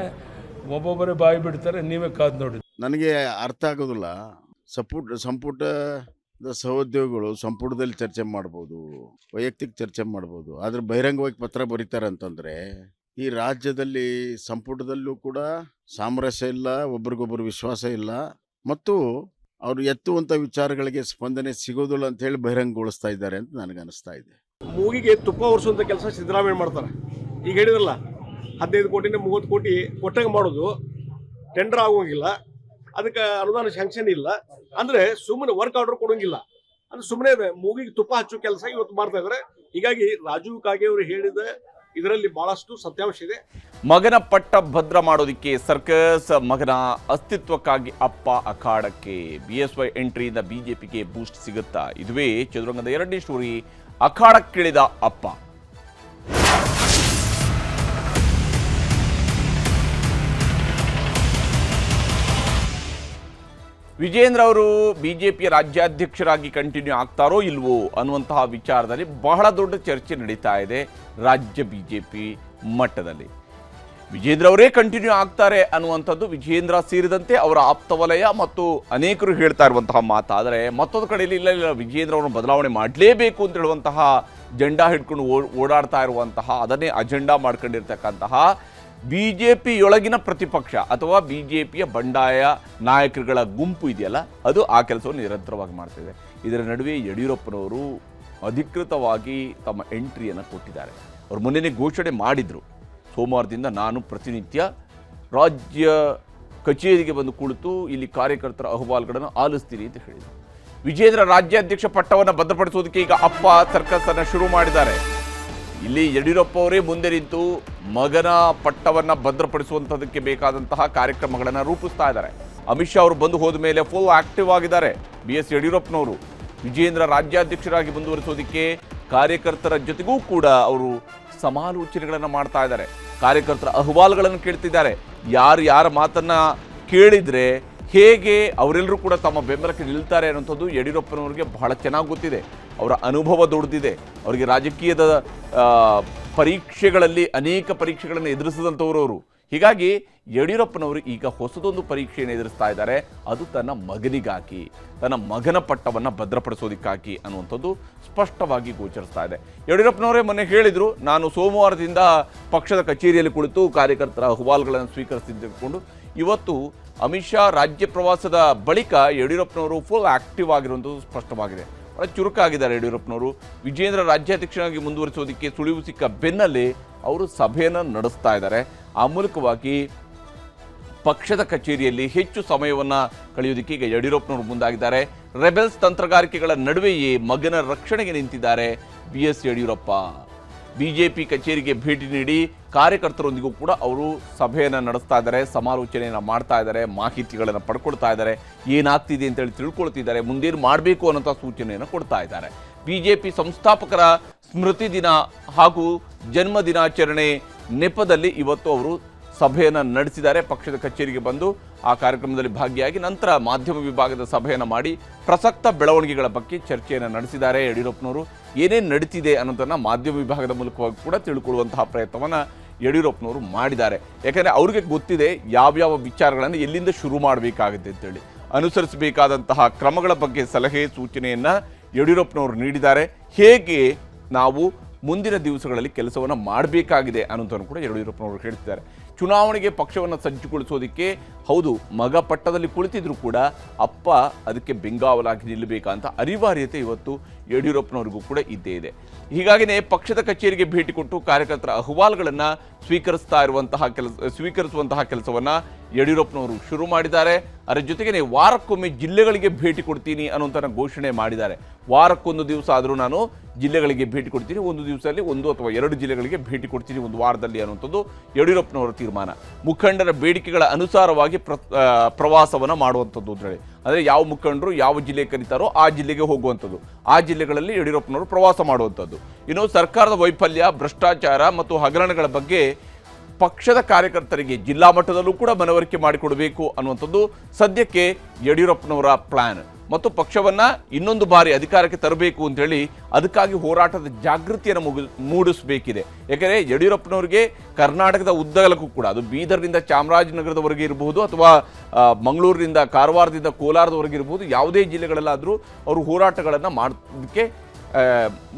Speaker 8: ಒಬ್ಬೊಬ್ಬರೇ ಬಾಯಿ ಬಿಡ್ತಾರೆ, ನೀವೇ ಕಾದು ನೋಡಿ.
Speaker 9: ನನಗೆ ಅರ್ಥ ಆಗೋದಿಲ್ಲ. ಸಂಪುಟದ ಸಹೋದ್ಯೋಗಿಗಳು ಸಂಪುಟದಲ್ಲಿ ಚರ್ಚೆ ಮಾಡ್ಬೋದು, ವೈಯಕ್ತಿಕ ಚರ್ಚೆ ಮಾಡ್ಬೋದು, ಆದರೆ ಬಹಿರಂಗವಾಗಿ ಪತ್ರ ಬರೀತಾರೆ ಅಂತಂದರೆ ಈ ರಾಜ್ಯದಲ್ಲಿ ಸಂಪುಟದಲ್ಲೂ ಕೂಡ ಸಾಮರಸ್ಯ ಇಲ್ಲ, ಒಬ್ರಿಗೊಬ್ಬರು ವಿಶ್ವಾಸ ಇಲ್ಲ, ಮತ್ತು ಅವರು ಎತ್ತುವಂಥ ವಿಚಾರಗಳಿಗೆ ಸ್ಪಂದನೆ ಸಿಗೋದಿಲ್ಲ ಅಂತ ಹೇಳಿ ಬಹಿರಂಗಗೊಳಿಸ್ತಾ ಇದ್ದಾರೆ ಅಂತ ನನಗೆ ಅನಿಸ್ತಾ ಇದೆ.
Speaker 10: ಮೂಗಿಗೆ ತುಪ್ಪ ಒರೆಸುವಂಥ ಕೆಲಸ ಸಿದ್ದರಾಮಯ್ಯ ಮಾಡ್ತಾರೆ. ಈಗ ಹೇಳಿದ್ರಲ್ಲ 15 ಕೋಟಿನ 30 ಕೋಟಿ ಕೊಟ್ಟಂಗೆ ಮಾಡೋದು, ಟೆಂಡರ್ ಆಗೋಂಗಿಲ್ಲ, ಅದಕ್ಕೆ ಅನುದಾನ ಸ್ಯಾಂಕ್ಷನ್ ಇಲ್ಲ, ಅಂದರೆ ಸುಮ್ಮನೆ ವರ್ಕ್ ಆರ್ಡರ್ ಕೊಡೋಂಗಿಲ್ಲ, ಅಂದ್ರೆ ಸುಮ್ಮನೆ ಮೂಗಿಗೆ ತುಪ್ಪ ಹಚ್ಚೋ ಕೆಲಸ ಇವತ್ತು ಮಾಡ್ತಾ ಇದ್ದಾರೆ. ಹೀಗಾಗಿ ರಾಜೀವ್ ಕಾಗೆ ಅವರು ಹೇಳಿದ ಇದರಲ್ಲಿ ಬಹಳಷ್ಟು ಸತ್ಯಾಂಶ ಇದೆ.
Speaker 1: ಮಗನ ಪಟ್ಟ ಭದ್ರ ಮಾಡೋದಿಕ್ಕೆ ಸರ್ಕಸ್, ಮಗನ ಅಸ್ತಿತ್ವಕ್ಕಾಗಿ ಅಪ್ಪ ಅಖಾಡಕ್ಕೆ. BSY ಎಂಟ್ರಿಯಿಂದ ಬಿಜೆಪಿಗೆ ಬೂಸ್ಟ್ ಸಿಗುತ್ತಾ? ಇದುವೇ ಚದುರಂಗದ 2ನೇ ಸ್ಟೋರಿ. ಅಖಾಡಕ್ಕಿಳಿದ ಅಪ್ಪ. ವಿಜೇಂದ್ರ ಅವರು ಬಿಜೆಪಿಯ ರಾಜ್ಯಾಧ್ಯಕ್ಷರಾಗಿ ಕಂಟಿನ್ಯೂ ಆಗ್ತಾರೋ ಇಲ್ವೋ ಅನ್ನುವಂತಹ ವಿಚಾರದಲ್ಲಿ ಬಹಳ ದೊಡ್ಡ ಚರ್ಚೆ ನಡೀತಾ ಇದೆ ರಾಜ್ಯ ಬಿಜೆಪಿ ಮಟ್ಟದಲ್ಲಿ. ವಿಜೇಂದ್ರ ಅವರೇ ಕಂಟಿನ್ಯೂ ಆಗ್ತಾರೆ ಅನ್ನುವಂಥದ್ದು ವಿಜೇಂದ್ರ ಸೇರಿದಂತೆ ಅವರ ಆಪ್ತವಲಯ ಮತ್ತು ಅನೇಕರು ಹೇಳ್ತಾ ಇರುವಂತಹ ಮಾತಾದರೆ, ಮತ್ತೊಂದು ಕಡೆಯಲ್ಲಿ ಇಲ್ಲ ವಿಜೇಂದ್ರ ಅವರನ್ನು ಬದಲಾವಣೆ ಮಾಡಲೇಬೇಕು ಅಂತ ಹೇಳುವಂತಹ ಜೆಂಡಾ ಹಿಡ್ಕೊಂಡು ಓಡಾಡ್ತಾ ಇರುವಂತಹ, ಅದನ್ನೇ ಅಜೆಂಡಾ ಮಾಡ್ಕೊಂಡಿರ್ತಕ್ಕಂತಹ ಬಿಜೆಪಿಯೊಳಗಿನ ಪ್ರತಿಪಕ್ಷ ಅಥವಾ ಬಿಜೆಪಿಯ ಬಂಡಾಯ ನಾಯಕರುಗಳ ಗುಂಪು ಇದೆಯಲ್ಲ, ಅದು ಆ ಕೆಲಸವನ್ನು ನಿರಂತರವಾಗಿ ಮಾಡ್ತಿದೆ. ಇದರ ನಡುವೆ ಯಡಿಯೂರಪ್ಪನವರು ಅಧಿಕೃತವಾಗಿ ತಮ್ಮ ಎಂಟ್ರಿಯನ್ನು ಕೊಟ್ಟಿದ್ದಾರೆ. ಅವರು ಮೊನ್ನೆ ಘೋಷಣೆ ಮಾಡಿದರು, ಸೋಮವಾರದಿಂದ ನಾನು ಪ್ರತಿನಿತ್ಯ ರಾಜ್ಯ ಕಚೇರಿಗೆ ಬಂದು ಕುಳಿತು ಇಲ್ಲಿ ಕಾರ್ಯಕರ್ತರ ಅಹವಾಲುಗಳನ್ನು ಆಲಿಸ್ತೀನಿ ಅಂತ ಹೇಳಿದರು. ವಿಜೇಂದ್ರ ರಾಜ್ಯಾಧ್ಯಕ್ಷ ಪಟ್ಟವನ್ನು ಭದ್ರಪಡಿಸೋದಕ್ಕೆ ಈಗ ಅಪ್ಪ ಸರ್ಕಸ್ ಅನ್ನು ಶುರು ಮಾಡಿದ್ದಾರೆ. ಇಲ್ಲಿ ಯಡಿಯೂರಪ್ಪ ಅವರೇ ಮುಂದೆ ನಿಂತು ಮಗನ ಪಟ್ಟವನ್ನು ಭದ್ರಪಡಿಸುವಂಥದಕ್ಕೆ ಬೇಕಾದಂತಹ ಕಾರ್ಯಕ್ರಮಗಳನ್ನು ರೂಪಿಸ್ತಾ ಇದ್ದಾರೆ. ಅಮಿತ್ ಶಾ ಅವರು ಬಂದು ಹೋದ ಮೇಲೆ ಫುಲ್ ಆಕ್ಟಿವ್ ಆಗಿದ್ದಾರೆ BS ಯಡಿಯೂರಪ್ಪನವರು. ವಿಜೇಂದ್ರ ರಾಜ್ಯಾಧ್ಯಕ್ಷರಾಗಿ ಮುಂದುವರಿಸೋದಕ್ಕೆ ಕಾರ್ಯಕರ್ತರ ಜೊತೆಗೂ ಕೂಡ ಅವರು ಸಮಾಲೋಚನೆಗಳನ್ನು ಮಾಡ್ತಾ ಇದ್ದಾರೆ. ಕಾರ್ಯಕರ್ತರ ಅಹವಾಲುಗಳನ್ನು ಕೇಳ್ತಿದ್ದಾರೆ. ಯಾರ ಮಾತನ್ನು ಕೇಳಿದರೆ ಹೇಗೆ ಅವರೆಲ್ಲರೂ ಕೂಡ ತಮ್ಮ ಬೆಂಬಲಕ್ಕೆ ನಿಲ್ತಾರೆ ಅನ್ನೋಂಥದ್ದು ಯಡಿಯೂರಪ್ಪನವರಿಗೆ ಬಹಳ ಚೆನ್ನಾಗಿ ಗೊತ್ತಿದೆ. ಅವರ ಅನುಭವ ದೊಡ್ಡದಿದೆ. ಅವರಿಗೆ ರಾಜಕೀಯದ ಪರೀಕ್ಷೆಗಳಲ್ಲಿ ಅನೇಕ ಪರೀಕ್ಷೆಗಳನ್ನು ಎದುರಿಸಿದಂಥವರು ಅವರು. ಹೀಗಾಗಿ ಯಡಿಯೂರಪ್ಪನವರು ಈಗ ಹೊಸದೊಂದು ಪರೀಕ್ಷೆಯನ್ನು ಎದುರಿಸ್ತಾ ಇದ್ದಾರೆ. ಅದು ತನ್ನ ಮಗನಿಗಾಗಿ, ತನ್ನ ಮಗನ ಪಟ್ಟವನ್ನು ಭದ್ರಪಡಿಸೋದಕ್ಕಾಗಿ ಅನ್ನುವಂಥದ್ದು ಸ್ಪಷ್ಟವಾಗಿ ಗೋಚರಿಸ್ತಾ ಇದೆ. ಯಡಿಯೂರಪ್ಪನವರೇ ಮೊನ್ನೆ ಹೇಳಿದರು, ನಾನು ಸೋಮವಾರದಿಂದ ಪಕ್ಷದ ಕಚೇರಿಯಲ್ಲಿ ಕುಳಿತು ಕಾರ್ಯಕರ್ತರ ಅಹವಾಲುಗಳನ್ನು ಸ್ವೀಕರಿಸಿಕೊಂಡು, ಇವತ್ತು ಅಮಿತ್ ಶಾ ರಾಜ್ಯ ಪ್ರವಾಸದ ಬಳಿಕ ಯಡಿಯೂರಪ್ಪನವರು ಫುಲ್ ಆಕ್ಟಿವ್ ಆಗಿರುವಂಥದ್ದು ಸ್ಪಷ್ಟವಾಗಿದೆ. ಬಹಳ ಚುರುಕಾಗಿದ್ದಾರೆ ಯಡಿಯೂರಪ್ಪನವರು. ವಿಜೇಂದ್ರ ರಾಜ್ಯಾಧ್ಯಕ್ಷರಾಗಿ ಮುಂದುವರಿಸೋದಕ್ಕೆ ಸುಳಿವು ಸಿಕ್ಕ ಬೆನ್ನಲ್ಲೇ ಅವರು ಸಭೆಯನ್ನು ನಡೆಸ್ತಾ ಇದ್ದಾರೆ. ಆ ಮೂಲಕವಾಗಿ ಪಕ್ಷದ ಕಚೇರಿಯಲ್ಲಿ ಹೆಚ್ಚು ಸಮಯವನ್ನು ಕಳೆಯೋದಕ್ಕೆ ಈಗ ಯಡಿಯೂರಪ್ಪನವರು ಮುಂದಾಗಿದ್ದಾರೆ. ರೆಬೆಲ್ಸ್ ತಂತ್ರಗಾರಿಕೆಗಳ ನಡುವೆಯೇ ಮಗನ ರಕ್ಷಣೆಗೆ ನಿಂತಿದ್ದಾರೆ BS ಯಡಿಯೂರಪ್ಪ. ಬಿಜೆಪಿ ಕಚೇರಿಗೆ ಭೇಟಿ ನೀಡಿ ಕಾರ್ಯಕರ್ತರೊಂದಿಗೂ ಕೂಡ ಅವರು ಸಭೆಯನ್ನು ನಡೆಸ್ತಾ ಇದ್ದಾರೆ, ಸಮಾಲೋಚನೆಯನ್ನು ಮಾಡ್ತಾ ಇದ್ದಾರೆ, ಮಾಹಿತಿಗಳನ್ನು ಪಡ್ಕೊಳ್ತಾ ಇದ್ದಾರೆ, ಏನಾಗ್ತಿದೆ ಅಂತೇಳಿ ತಿಳ್ಕೊಳ್ತಿದ್ದಾರೆ, ಮುಂದೇನು ಮಾಡಬೇಕು ಅನ್ನೋಂಥ ಸೂಚನೆಯನ್ನು ಕೊಡ್ತಾ ಇದ್ದಾರೆ. ಬಿಜೆಪಿ ಸಂಸ್ಥಾಪಕರ ಸ್ಮೃತಿ ದಿನ ಹಾಗೂ ಜನ್ಮ ದಿನಾಚರಣೆ ನೆಪದಲ್ಲಿ ಇವತ್ತು ಅವರು ಸಭೆಯನ್ನು ನಡೆಸಿದ್ದಾರೆ. ಪಕ್ಷದ ಕಚೇರಿಗೆ ಬಂದು ಆ ಕಾರ್ಯಕ್ರಮದಲ್ಲಿ ಭಾಗಿಯಾಗಿ ನಂತರ ಮಾಧ್ಯಮ ವಿಭಾಗದ ಸಭೆಯನ್ನು ಮಾಡಿ ಪ್ರಸಕ್ತ ಬೆಳವಣಿಗೆಗಳ ಬಗ್ಗೆ ಚರ್ಚೆಯನ್ನು ನಡೆಸಿದ್ದಾರೆ. ಯಡಿಯೂರಪ್ಪನವರು ಏನೇನು ನಡೀತಿದೆ ಅನ್ನೋದನ್ನು ಮಾಧ್ಯಮ ವಿಭಾಗದ ಮೂಲಕವಾಗಿ ಕೂಡ ತಿಳ್ಕೊಳ್ಳುವಂತಹ ಪ್ರಯತ್ನವನ್ನು ಯಡಿಯೂರಪ್ಪನವರು ಮಾಡಿದ್ದಾರೆ. ಯಾಕಂದರೆ ಅವ್ರಿಗೆ ಗೊತ್ತಿದೆ ಯಾವ್ಯಾವ ವಿಚಾರಗಳನ್ನು ಎಲ್ಲಿಂದ ಶುರು ಮಾಡಬೇಕಾಗುತ್ತೆ ಅಂತೇಳಿ. ಅನುಸರಿಸಬೇಕಾದಂತಹ ಕ್ರಮಗಳ ಬಗ್ಗೆ ಸಲಹೆ ಸೂಚನೆಯನ್ನು ಯಡಿಯೂರಪ್ಪನವರು ನೀಡಿದ್ದಾರೆ. ಹೇಗೆ ನಾವು ಮುಂದಿನ ದಿವಸಗಳಲ್ಲಿ ಕೆಲಸವನ್ನು ಮಾಡಬೇಕಾಗಿದೆ ಅನ್ನೋದನ್ನು ಕೂಡ ಯಡಿಯೂರಪ್ಪನವರು ಹೇಳ್ತಿದ್ದಾರೆ. ಚುನಾವಣೆಗೆ ಪಕ್ಷವನ್ನು ಸಜ್ಜುಗೊಳಿಸೋದಕ್ಕೆ ಹೌದು ಮಗ ಪಟ್ಟದಲ್ಲಿ ಕುಳಿತಿದ್ರು ಕೂಡ ಅಪ್ಪ ಅದಕ್ಕೆ ಬೆಂಗಾವಲಾಗಿ ನಿಲ್ಲಬೇಕಂತ ಅನಿವಾರ್ಯತೆ ಇವತ್ತು ಯಡಿಯೂರಪ್ಪನವರಿಗೂ ಕೂಡ ಇದ್ದೇ ಇದೆ. ಹೀಗಾಗಿಯೇ ಪಕ್ಷದ ಕಚೇರಿಗೆ ಭೇಟಿ ಕೊಟ್ಟು ಕಾರ್ಯಕರ್ತರ ಅಹವಾಲುಗಳನ್ನು ಸ್ವೀಕರಿಸುವಂತಹ ಕೆಲಸವನ್ನು ಯಡಿಯೂರಪ್ಪನವರು ಶುರು ಮಾಡಿದ್ದಾರೆ. ಅದರ ಜೊತೆಗೇ ವಾರಕ್ಕೊಮ್ಮೆ ಜಿಲ್ಲೆಗಳಿಗೆ ಭೇಟಿ ಕೊಡ್ತೀನಿ ಅನ್ನೋಂಥ ಘೋಷಣೆ ಮಾಡಿದ್ದಾರೆ. ವಾರಕ್ಕೊಂದು ದಿವಸ ಆದರೂ ನಾನು ಜಿಲ್ಲೆಗಳಿಗೆ ಭೇಟಿ ಕೊಡ್ತೀನಿ, ಒಂದು ದಿವಸದಲ್ಲಿ 1 ಅಥವಾ 2 ಜಿಲ್ಲೆಗಳಿಗೆ ಭೇಟಿ ಕೊಡ್ತೀನಿ ಒಂದು ವಾರದಲ್ಲಿ ಅನ್ನುವಂಥದ್ದು ಯಡಿಯೂರಪ್ಪನವರ ತೀರ್ಮಾನ. ಮುಖಂಡರ ಬೇಡಿಕೆಗಳ ಅನುಸಾರವಾಗಿ ಪ್ರವಾಸವನ್ನು ಮಾಡುವಂಥದ್ದು ಅಂತೇಳಿ, ಅಂದರೆ ಯಾವ ಮುಖಂಡರು ಯಾವ ಜಿಲ್ಲೆಗೆ ಕರೀತಾರೋ ಆ ಜಿಲ್ಲೆಗೆ ಹೋಗುವಂಥದ್ದು, ಆ ಜಿಲ್ಲೆಗಳಲ್ಲಿ ಯಡಿಯೂರಪ್ಪನವರು ಪ್ರವಾಸ ಮಾಡುವಂಥದ್ದು. ಇನ್ನು ಸರ್ಕಾರದ ವೈಫಲ್ಯ, ಭ್ರಷ್ಟಾಚಾರ ಮತ್ತು ಹಗರಣಗಳ ಬಗ್ಗೆ ಪಕ್ಷದ ಕಾರ್ಯಕರ್ತರಿಗೆ ಜಿಲ್ಲಾ ಮಟ್ಟದಲ್ಲೂ ಕೂಡ ಮನವರಿಕೆ ಮಾಡಿಕೊಡಬೇಕು ಅನ್ನುವಂಥದ್ದು ಸದ್ಯಕ್ಕೆ ಯಡಿಯೂರಪ್ಪನವರ ಪ್ಲಾನ್. ಮತ್ತು ಪಕ್ಷವನ್ನ ಇನ್ನೊಂದು ಬಾರಿ ಅಧಿಕಾರಕ್ಕೆ ತರಬೇಕು ಅಂತೇಳಿ ಅದಕ್ಕಾಗಿ ಹೋರಾಟದ ಜಾಗೃತಿಯನ್ನು ಮೂಡಿಸಬೇಕಿದೆ. ಯಾಕಂದರೆ ಯಡಿಯೂರಪ್ಪನವರಿಗೆ ಕರ್ನಾಟಕದ ಉದ್ದಗಲಕ್ಕೂ ಕೂಡ, ಅದು ಬೀದರ್ನಿಂದ ಚಾಮರಾಜನಗರದವರೆಗೆ ಇರಬಹುದು ಅಥವಾ ಮಂಗಳೂರಿನಿಂದ ಕಾರವಾರದಿಂದ ಕೋಲಾರದವರೆಗೆ ಇರಬಹುದು, ಯಾವುದೇ ಜಿಲ್ಲೆಗಳಲ್ಲಾದರೂ ಅವರು ಹೋರಾಟಗಳನ್ನು ಮಾಡೋದಕ್ಕೆ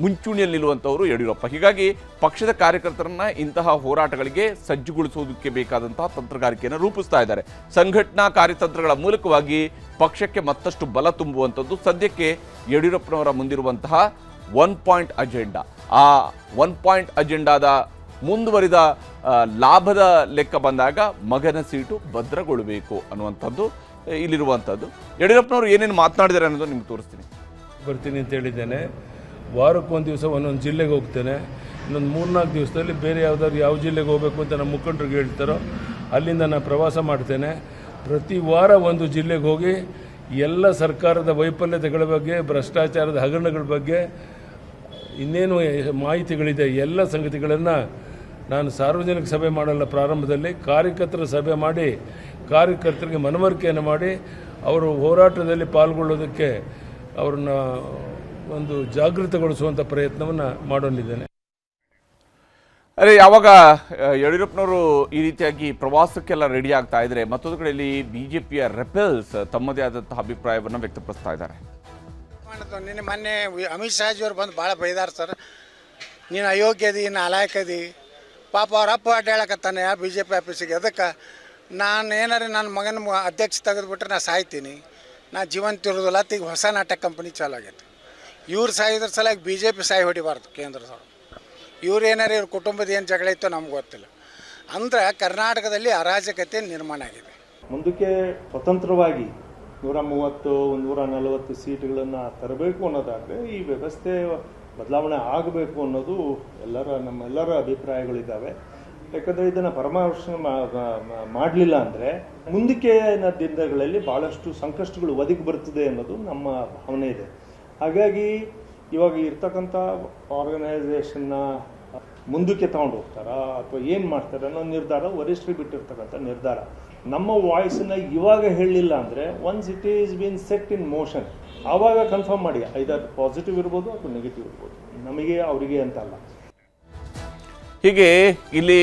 Speaker 1: ಮುಂಚೂಣಿಯಲ್ಲಿ ನಿಲ್ಲುವಂಥವರು ಯಡಿಯೂರಪ್ಪ. ಹೀಗಾಗಿ ಪಕ್ಷದ ಕಾರ್ಯಕರ್ತರನ್ನ ಇಂತಹ ಹೋರಾಟಗಳಿಗೆ ಸಜ್ಜುಗೊಳಿಸುವುದಕ್ಕೆ ಬೇಕಾದಂತಹ ತಂತ್ರಗಾರಿಕೆಯನ್ನು ರೂಪಿಸ್ತಾ ಇದ್ದಾರೆ. ಸಂಘಟನಾ ಕಾರ್ಯತಂತ್ರಗಳ ಮೂಲಕವಾಗಿ ಪಕ್ಷಕ್ಕೆ ಮತ್ತಷ್ಟು ಬಲ ತುಂಬುವಂಥದ್ದು ಸದ್ಯಕ್ಕೆ ಯಡಿಯೂರಪ್ಪನವರ ಮುಂದಿರುವಂತಹ 1 ಪಾಯಿಂಟ್ ಅಜೆಂಡಾ. ಆ 1 ಪಾಯಿಂಟ್ ಅಜೆಂಡಾದ ಮುಂದುವರಿದ ಲಾಭದ ಲೆಕ್ಕ ಬಂದಾಗ ಮಗನ ಸೀಟು ಭದ್ರಗೊಳ್ಳಬೇಕು ಅನ್ನುವಂಥದ್ದು ಇಲ್ಲಿರುವಂಥದ್ದು. ಯಡಿಯೂರಪ್ಪನವರು ಏನೇನು ಮಾತನಾಡಿದ್ದಾರೆ ಅನ್ನೋದು ನಿಮ್ಗೆ ತೋರಿಸ್ತೀನಿ.
Speaker 8: ಬರ್ತೀನಿ ಅಂತ ಹೇಳಿದ್ದೇನೆ. ವಾರಕ್ಕೊಂದು ದಿವಸ ಒಂದೊಂದು ಜಿಲ್ಲೆಗೆ ಹೋಗ್ತೇನೆ. ಇನ್ನೊಂದು 3-4 ದಿವಸದಲ್ಲಿ ಬೇರೆ ಯಾವ ಜಿಲ್ಲೆಗೆ ಹೋಗಬೇಕು ಅಂತ ನಮ್ಮ ಮುಖಂಡರಿಗೆ ಹೇಳ್ತಾರೋ ಅಲ್ಲಿಂದ ನಾನು ಪ್ರವಾಸ ಮಾಡ್ತೇನೆ. ಪ್ರತಿ ವಾರ ಒಂದು ಜಿಲ್ಲೆಗೆ ಹೋಗಿ ಎಲ್ಲ ಸರ್ಕಾರದ ವೈಫಲ್ಯತೆಗಳ ಬಗ್ಗೆ, ಭ್ರಷ್ಟಾಚಾರದ ಹಗರಣಗಳ ಬಗ್ಗೆ ಇನ್ನೇನು ಮಾಹಿತಿಗಳಿದೆ ಎಲ್ಲ ಸಂಗತಿಗಳನ್ನು ನಾನು ಸಾರ್ವಜನಿಕ ಸಭೆ ಮಾಡಲ್ಲ, ಪ್ರಾರಂಭದಲ್ಲಿ ಕಾರ್ಯಕರ್ತರ ಸಭೆ ಮಾಡಿ ಕಾರ್ಯಕರ್ತರಿಗೆ ಮನವರಿಕೆಯನ್ನು ಮಾಡಿ ಅವರು ಹೋರಾಟದಲ್ಲಿ ಪಾಲ್ಗೊಳ್ಳೋದಕ್ಕೆ ಅವ್ರನ್ನ ಒಂದು ಜಾಗೃತಗೊಳಿಸುವಂಥ ಪ್ರಯತ್ನವನ್ನು ಮಾಡೋನಿದ್ದೇನೆ.
Speaker 1: ಅರೆ, ಯಾವಾಗ ಯಡಿಯೂರಪ್ಪನವರು ಈ ರೀತಿಯಾಗಿ ಪ್ರವಾಸಕ್ಕೆಲ್ಲ ರೆಡಿ ಆಗ್ತಾ ಇದ್ರೆ, ಮತ್ತೊಂದು ಕಡೆಯಲ್ಲಿ ಬಿಜೆಪಿಯ ರೆಬೆಲ್ಸ್ ತಮ್ಮದೇ ಆದಂತಹ ಅಭಿಪ್ರಾಯವನ್ನು ವ್ಯಕ್ತಪಡಿಸ್ತಾ ಇದ್ದಾರೆ.
Speaker 11: ನಿನ್ನೆ ಮೊನ್ನೆ ಅಮಿತ್ ಶಾಜಿಯವ್ರು ಬಂದು ಭಾಳ ಬೈದಾರ ಸರ್, ನೀನು ಅಯೋಗ್ಯದಿ, ನಾಲಾಯಕದಿ, ಪಾಪ ಅವ್ರ ಅಪ್ಪ ಅಡ್ಡ ಹೇಳಕತ್ತಾನೆ ಬಿ ಜೆ ಪಿ ಆಫೀಸಿಗೆ. ಅದಕ್ಕೆ ನಾನು ಏನಾರು ನನ್ನ ಮಗನ ಅಧ್ಯಕ್ಷ ತೆಗೆದುಬಿಟ್ರೆ ನಾನು ಸಾಯ್ತೀನಿ, ನಾ ಜೀವಂತ ಇರೋದಿಲ್ಲ. ಈಗ ಹೊಸ ನಾಟಕ ಕಂಪ್ನಿ ಚಾಲು ಆಗೈತೆ. ಇವ್ರು ಸಾಯಿದ್ರ ಸಲಾಗಿ ಬಿ ಜೆ ಪಿ ಸಾಯಿ ಹೊಡಿಬಾರ್ದು ಕೇಂದ್ರದವ್ರು. ಇವ್ರು ಏನಾರು ಇವ್ರ ಕುಟುಂಬದ ಏನು ಜಗಳ ಇತ್ತೋ ನಮ್ಗೆ ಗೊತ್ತಿಲ್ಲ. ಅಂದ್ರೆ ಕರ್ನಾಟಕದಲ್ಲಿ ಅರಾಜಕತೆ ನಿರ್ಮಾಣ ಆಗಿದೆ.
Speaker 5: ಮುಂದಕ್ಕೆ ಸ್ವತಂತ್ರವಾಗಿ 130, 140 ಸೀಟ್ಗಳನ್ನು ತರಬೇಕು ಅನ್ನೋದಾದರೆ ಈ ವ್ಯವಸ್ಥೆ ಬದಲಾವಣೆ ಆಗಬೇಕು ಅನ್ನೋದು ನಮ್ಮೆಲ್ಲರ ಅಭಿಪ್ರಾಯಗಳಿದ್ದಾವೆ. ಯಾಕಂದರೆ ಇದನ್ನು ಪರಾಮರ್ಶೆ ಮಾಡಲಿಲ್ಲ ಅಂದರೆ ಮುಂದಕ್ಕೆ ದಿನಗಳಲ್ಲಿ ಭಾಳಷ್ಟು ಸಂಕಷ್ಟಗಳು ಒದಗಿ ಬರ್ತದೆ ಅನ್ನೋದು ನಮ್ಮ ಭಾವನೆ ಇದೆ. ಹಾಗಾಗಿ ಇವಾಗ ಇರ್ತಕ್ಕಂಥ ಆರ್ಗನೈಸೇಷನ್ನ ಮುಂದಕ್ಕೆ ತಗೊಂಡು ಹೋಗ್ತಾರಾ ಅಥವಾ ಏನು ಮಾಡ್ತಾರೆ ಅನ್ನೋ ನಿರ್ಧಾರ ವರಿಷ್ಠರಿಗೆ ಬಿಟ್ಟಿರ್ತಕ್ಕಂಥ ನಿರ್ಧಾರ. ನಮ್ಮ ವಾಯ್ಸನ್ನು ಇವಾಗ ಹೇಳಲಿಲ್ಲ ಅಂದರೆ once it is been set in motion, ಆವಾಗ ಕನ್ಫರ್ಮ್ ಮಾಡಿ ಐದರ್ ಪಾಸಿಟಿವ್ ಇರ್ಬೋದು ಅಥವಾ ನೆಗೆಟಿವ್ ಇರ್ಬೋದು, ನಮಗೆ ಅವರಿಗೆ ಅಂತಲ್ಲ.
Speaker 1: ಹೀಗೆ ಇಲ್ಲಿ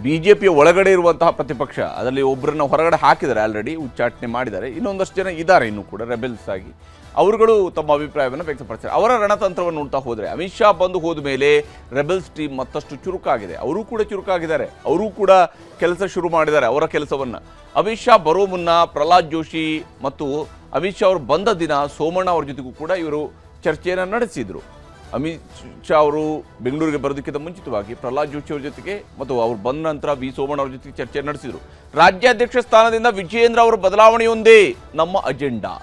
Speaker 1: ಬಿಜೆಪಿಯ ಒಳಗಡೆ ಇರುವಂತಹ ಪ್ರತಿಪಕ್ಷ ಅದರಲ್ಲಿ ಒಬ್ಬರನ್ನ ಹೊರಗಡೆ ಹಾಕಿದ್ದಾರೆ, ಆಲ್ರೆಡಿ ಉಚ್ಚಾಟನೆ ಮಾಡಿದ್ದಾರೆ. ಇನ್ನೊಂದಷ್ಟು ಜನ ಇದ್ದಾರೆ ಇನ್ನೂ ಕೂಡ ರೆಬೆಲ್ಸ್ ಆಗಿ, ಅವರುಗಳು ತಮ್ಮ ಅಭಿಪ್ರಾಯವನ್ನು ವ್ಯಕ್ತಪಡಿಸ್ತಾರೆ. ಅವರ ರಣತಂತ್ರವನ್ನು ನೋಡ್ತಾ ಹೋದರೆ ಅಮಿತ್ ಶಾ ಬಂದು ಹೋದ ಮೇಲೆ ರೆಬೆಲ್ಸ್ ಟೀಮ್ ಮತ್ತಷ್ಟು ಚುರುಕಾಗಿದೆ. ಅವರೂ ಕೂಡ ಚುರುಕಾಗಿದ್ದಾರೆ, ಅವರೂ ಕೂಡ ಕೆಲಸ ಶುರು ಮಾಡಿದ್ದಾರೆ ಅವರ ಕೆಲಸವನ್ನು. ಅಮಿತ್ ಶಾ ಬರೋ ಮುನ್ನ ಪ್ರಹ್ಲಾದ್ ಜೋಶಿ ಮತ್ತು ಅಮಿತ್ ಶಾ ಅವರು ಬಂದ ದಿನ ಸೋಮಣ್ಣ ಅವ್ರ ಜೊತೆಗೂ ಕೂಡ ಇವರು ಚರ್ಚೆಯನ್ನು ನಡೆಸಿದರು. ಅಮಿತ್ ಶಾ ಅವರು ಬೆಂಗಳೂರಿಗೆ ಬರೋದಕ್ಕಿಂತ ಮುಂಚಿತವಾಗಿ ಪ್ರಹ್ಲಾದ್ ಜೋಶಿ ಅವ್ರ ಜೊತೆಗೆ ಮತ್ತು ಅವ್ರು ಬಂದ ನಂತರ ವಿ ಸೋಮಣ್ಣ ಅವ್ರ ಜೊತೆಗೆ ಚರ್ಚೆ ನಡೆಸಿದರು. ರಾಜ್ಯಾಧ್ಯಕ್ಷ ಸ್ಥಾನದಿಂದ ವಿಜಯೇಂದ್ರ ಅವರ ಬದಲಾವಣೆಯೊಂದೇ ನಮ್ಮ ಅಜೆಂಡಾ.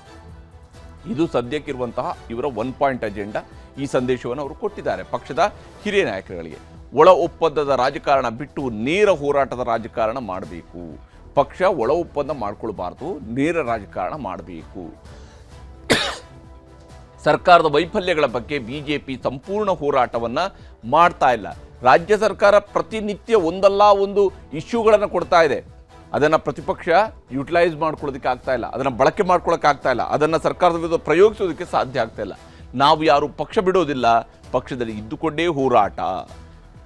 Speaker 1: ಇದು ಸದ್ಯಕ್ಕಿರುವಂತಹ ಇವರ 1 ಪಾಯಿಂಟ್ ಅಜೆಂಡಾ. ಈ ಸಂದೇಶವನ್ನು ಅವರು ಕೊಟ್ಟಿದ್ದಾರೆ ಪಕ್ಷದ ಹಿರಿಯ ನಾಯಕರುಗಳಿಗೆ. ಒಳ ಒಪ್ಪಂದದ ರಾಜಕಾರಣ ಬಿಟ್ಟು ನೇರ ಹೋರಾಟದ ರಾಜಕಾರಣ ಮಾಡಬೇಕು. ಪಕ್ಷ ಒಳ ಒಪ್ಪಂದ ಮಾಡ್ಕೊಳ್ಬಾರ್ದು, ನೇರ ರಾಜಕಾರಣ ಮಾಡಬೇಕು. ಸರ್ಕಾರದ ವೈಫಲ್ಯಗಳ ಬಗ್ಗೆ ಬಿಜೆಪಿ ಸಂಪೂರ್ಣ ಹೋರಾಟವನ್ನು ಮಾಡ್ತಾ ಇಲ್ಲ. ರಾಜ್ಯ ಸರ್ಕಾರ ಪ್ರತಿನಿತ್ಯ ಒಂದಲ್ಲ ಒಂದು ಇಶ್ಯೂಗಳನ್ನು ಕೊಡ್ತಾ ಇದೆ. ಅದನ್ನು ಪ್ರತಿಪಕ್ಷ ಯುಟಿಲೈಸ್ ಮಾಡ್ಕೊಳ್ಳೋದಕ್ಕೆ ಆಗ್ತಾ ಇಲ್ಲ, ಅದನ್ನು ಬಳಕೆ ಮಾಡ್ಕೊಳ್ಳೋಕೆ ಆಗ್ತಾ ಇಲ್ಲ, ಅದನ್ನು ಸರ್ಕಾರದ ವಿರುದ್ಧ ಪ್ರಯೋಗಿಸೋದಕ್ಕೆ ಸಾಧ್ಯ ಆಗ್ತಾ ಇಲ್ಲ. ನಾವು ಯಾರು ಪಕ್ಷ ಬಿಡೋದಿಲ್ಲ, ಪಕ್ಷದಲ್ಲಿ ಇದ್ದುಕೊಂಡೇ ಹೋರಾಟ.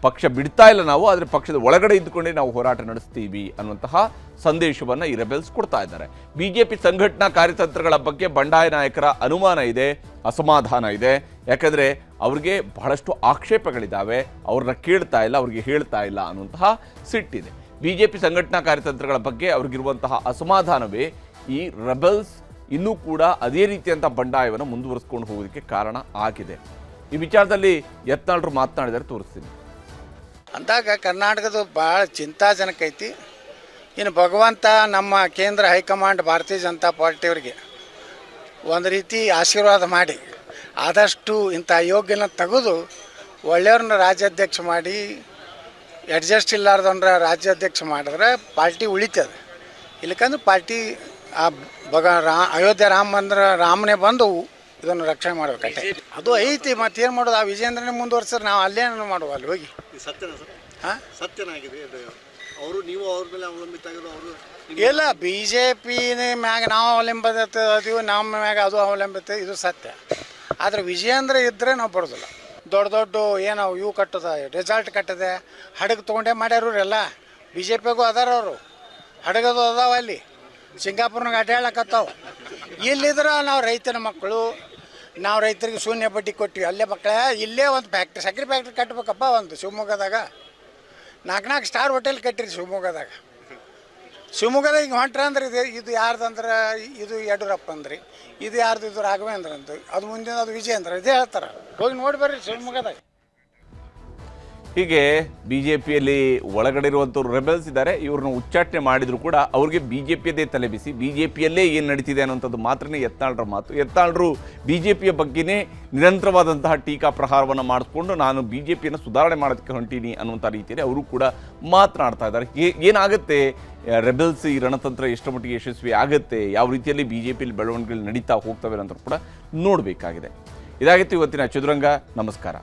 Speaker 1: ಪಕ್ಷ ಬಿಡ್ತಾ ಇಲ್ಲ ನಾವು, ಆದರೆ ಪಕ್ಷದ ಒಳಗಡೆ ಇದ್ದುಕೊಂಡೇ ನಾವು ಹೋರಾಟ ನಡೆಸ್ತೀವಿ ಅನ್ನುವಂತಹ ಸಂದೇಶವನ್ನು ಈ ರೆಬೆಲ್ಸ್ ಕೊಡ್ತಾ ಇದ್ದಾರೆ. ಬಿಜೆಪಿ ಸಂಘಟನಾ ಕಾರ್ಯತಂತ್ರಗಳ ಬಗ್ಗೆ ಬಂಡಾಯ ನಾಯಕರ ಅನುಮಾನ ಇದೆ, ಅಸಮಾಧಾನ ಇದೆ. ಯಾಕಂದರೆ ಅವ್ರಿಗೆ ಬಹಳಷ್ಟು ಆಕ್ಷೇಪಗಳಿದ್ದಾವೆ, ಅವ್ರನ್ನ ಕೇಳ್ತಾ ಇಲ್ಲ, ಅವ್ರಿಗೆ ಹೇಳ್ತಾ ಇಲ್ಲ ಅನ್ನುವಂತಹ ಸಿಟ್ಟಿದೆ. ಬಿಜೆಪಿ ಸಂಘಟನಾ ಕಾರ್ಯತಂತ್ರಗಳ ಬಗ್ಗೆ ಅವ್ರಿಗಿರುವಂತಹ ಅಸಮಾಧಾನವೇ ಈ ರೆಬೆಲ್ಸ್ ಇನ್ನೂ ಕೂಡ ಅದೇ ರೀತಿಯಂಥ ಬಂಡಾಯವನ್ನು ಮುಂದುವರಿಸ್ಕೊಂಡು ಹೋಗೋದಕ್ಕೆ ಕಾರಣ ಆಗಿದೆ. ಈ ವಿಚಾರದಲ್ಲಿ ಯತ್ನಾಳರು ಮಾತನಾಡಿದರೆ ತೋರಿಸ್ತೀನಿ.
Speaker 11: ಅಂದಾಗ ಕರ್ನಾಟಕದ ಭಾಳ ಚಿಂತಾಜನಕ ಐತಿ. ಇನ್ನು ಭಗವಂತ ನಮ್ಮ ಕೇಂದ್ರ ಹೈಕಮಾಂಡ್ ಭಾರತೀಯ ಜನತಾ ಪಾರ್ಟಿಯವರಿಗೆ ಒಂದು ರೀತಿ ಆಶೀರ್ವಾದ ಮಾಡಿ ಆದಷ್ಟು ಇಂಥ ಅಯೋಗ್ಯನ ತೆಗೆದು ಒಳ್ಳೆಯವ್ರನ್ನ ರಾಜ್ಯಾಧ್ಯಕ್ಷ ಮಾಡಿ, ಅಡ್ಜಸ್ಟ್ ಇಲ್ಲಾರ್ದವ್ರ ರಾಜ್ಯಾಧ್ಯಕ್ಷ ಮಾಡಿದ್ರೆ ಪಾರ್ಟಿ ಉಳಿತದೆ. ಇಲ್ಲಕಂದ್ರೆ ಪಾರ್ಟಿ ಅಯೋಧ್ಯೆ ರಾಮ ಮಂದಿರ ರಾಮನೇ ಬಂದು ಇದನ್ನು ರಕ್ಷಣೆ ಮಾಡ್ಬೇಕಂತೆ. ಅದು ಐತಿ, ಮತ್ತೇನು ಮಾಡೋದು? ಆ ವಿಜೇಂದ್ರನೇ ಮುಂದುವರ್ಸಿದ್ರೆ ನಾವು ಅಲ್ಲೇನು ಮಾಡುವ ಅಲ್ಲಿ ಹೋಗಿ.
Speaker 10: ಸತ್ಯನ ಸರ್? ಹಾಂ, ಸತ್ಯನಾಗಿದೆ. ಅವರು ನೀವು ಅವ್ರ ಮೇಲೆ ಅವಲಂಬಿತ ಆಗಿರೋ ಅವರು
Speaker 11: ಇಲ್ಲ BJP ಮ್ಯಾಗ ನಾವು ಅವಲಂಬಿತ ಅದೀವಿ, ನಮ್ಮ ಮ್ಯಾಗ ಅದು ಅವಲಂಬಿತ, ಇದು ಸತ್ಯ. ಆದರೆ ವಿಜಯೇಂದ್ರ ಇದ್ದರೆ ನಾವು ಬರೋದಿಲ್ಲ. ದೊಡ್ಡ ದೊಡ್ಡ ಏನೋ ಇವು ಕಟ್ಟದ ರೆಸಾರ್ಟ್ ಕಟ್ಟದೆ ಹಡಗು ತೊಗೊಂಡೇ ಮಾಡ್ಯಾರ ಎಲ್ಲ. BJPಗೂ ಅದಾರ ಅವರು, ಹಡಗದು ಅದಾವ ಅಲ್ಲಿ ಸಿಂಗಾಪುರ್ನಾಗ ಅಡ್ಡಾಡಕತ್ತಾವ. ಇಲ್ಲಿದ್ರೆ ನಾವು ರೈತನ ಮಕ್ಕಳು, ನಾವು ರೈತರಿಗೆ ಶೂನ್ಯ ಬಡ್ಡಿ ಕೊಟ್ಟಿವಿ. ಅಲ್ಲೇ ಮಕ್ಕಳ ಇಲ್ಲೇ ಒಂದು ಫ್ಯಾಕ್ಟ್ರಿ, ಸಕ್ಕರೆ ಫ್ಯಾಕ್ಟ್ರಿ ಕಟ್ಬೇಕಪ್ಪ ಒಂದು ಶಿವಮೊಗ್ಗದಾಗ. 4 ಸ್ಟಾರ್ ಹೋಟೆಲ್ ಕಟ್ಟಿರಿ ಶಿವಮೊಗ್ಗದಾಗ. ಶಿವಮೊಗ್ಗದಾಗ ಹಿಂಗೆ ಹೊಂಟ್ರ ಅಂದ್ರೆ ಇದು ಯಾರ್ದಂದ್ರೆ ಇದು ಯಡಿಯೂರಪ್ಪ ಅಂದ್ರಿ, ಇದು ಯಾರ್ದು ಇದು ರಾಘವೇಂದ್ರ ಅಂತ, ಅದು ಮುಂದಿನ ಅದು ವಿಜಯೇಂದ್ರ, ಇದೇ ಹೇಳ್ತಾರೆ. ಹೋಗಿ ನೋಡಿ ಬರ್ರಿ ಶಿವಮೊಗ್ಗದಾಗ.
Speaker 1: ಹೀಗೆ BJPಯಲ್ಲಿ ಒಳಗಡೆ ಇರುವಂಥವ್ರು ರೆಬೆಲ್ಸ್ ಇದ್ದಾರೆ. ಇವ್ರನ್ನ ಉಚ್ಚಾಟನೆ ಮಾಡಿದ್ರು ಕೂಡ ಅವ್ರಿಗೆ BJPಯದೇ ತಲೆ ಬಿಸಿ, BJPಯಲ್ಲೇ ಏನು ನಡೀತಿದೆ ಅನ್ನೋಂಥದ್ದು ಮಾತ್ರನೇ ಯತ್ನಾಳ್ರ ಮಾತು. ಯತ್ನಾಳ್ರು BJPಯ ಬಗ್ಗೆನೇ ನಿರಂತರವಾದಂತಹ ಟೀಕಾ ಪ್ರಹಾರವನ್ನು ಮಾಡಿಸ್ಕೊಂಡು ನಾನು BJPಯನ್ನು ಸುಧಾರಣೆ ಮಾಡೋದಕ್ಕೆ ಹೊಂಟೀನಿ ಅನ್ನುವಂಥ ರೀತಿಯಲ್ಲಿ ಅವರು ಕೂಡ ಮಾತನಾಡ್ತಾ ಇದ್ದಾರೆ. ಏನಾಗುತ್ತೆ, ರೆಬೆಲ್ಸ್ ಈ ರಣತಂತ್ರ ಎಷ್ಟು ಮಟ್ಟಿಗೆ ಯಶಸ್ವಿ ಆಗುತ್ತೆ, ಯಾವ ರೀತಿಯಲ್ಲಿ BJPಯಲ್ಲಿ ಬೆಳವಣಿಗೆಗಳು ನಡೀತಾ ಹೋಗ್ತವೆ ಅಂತ ಕೂಡ ನೋಡಬೇಕಾಗಿದೆ. ಇದಾಗಿತ್ತು ಇವತ್ತಿನ ಚದುರಂಗ. ನಮಸ್ಕಾರ.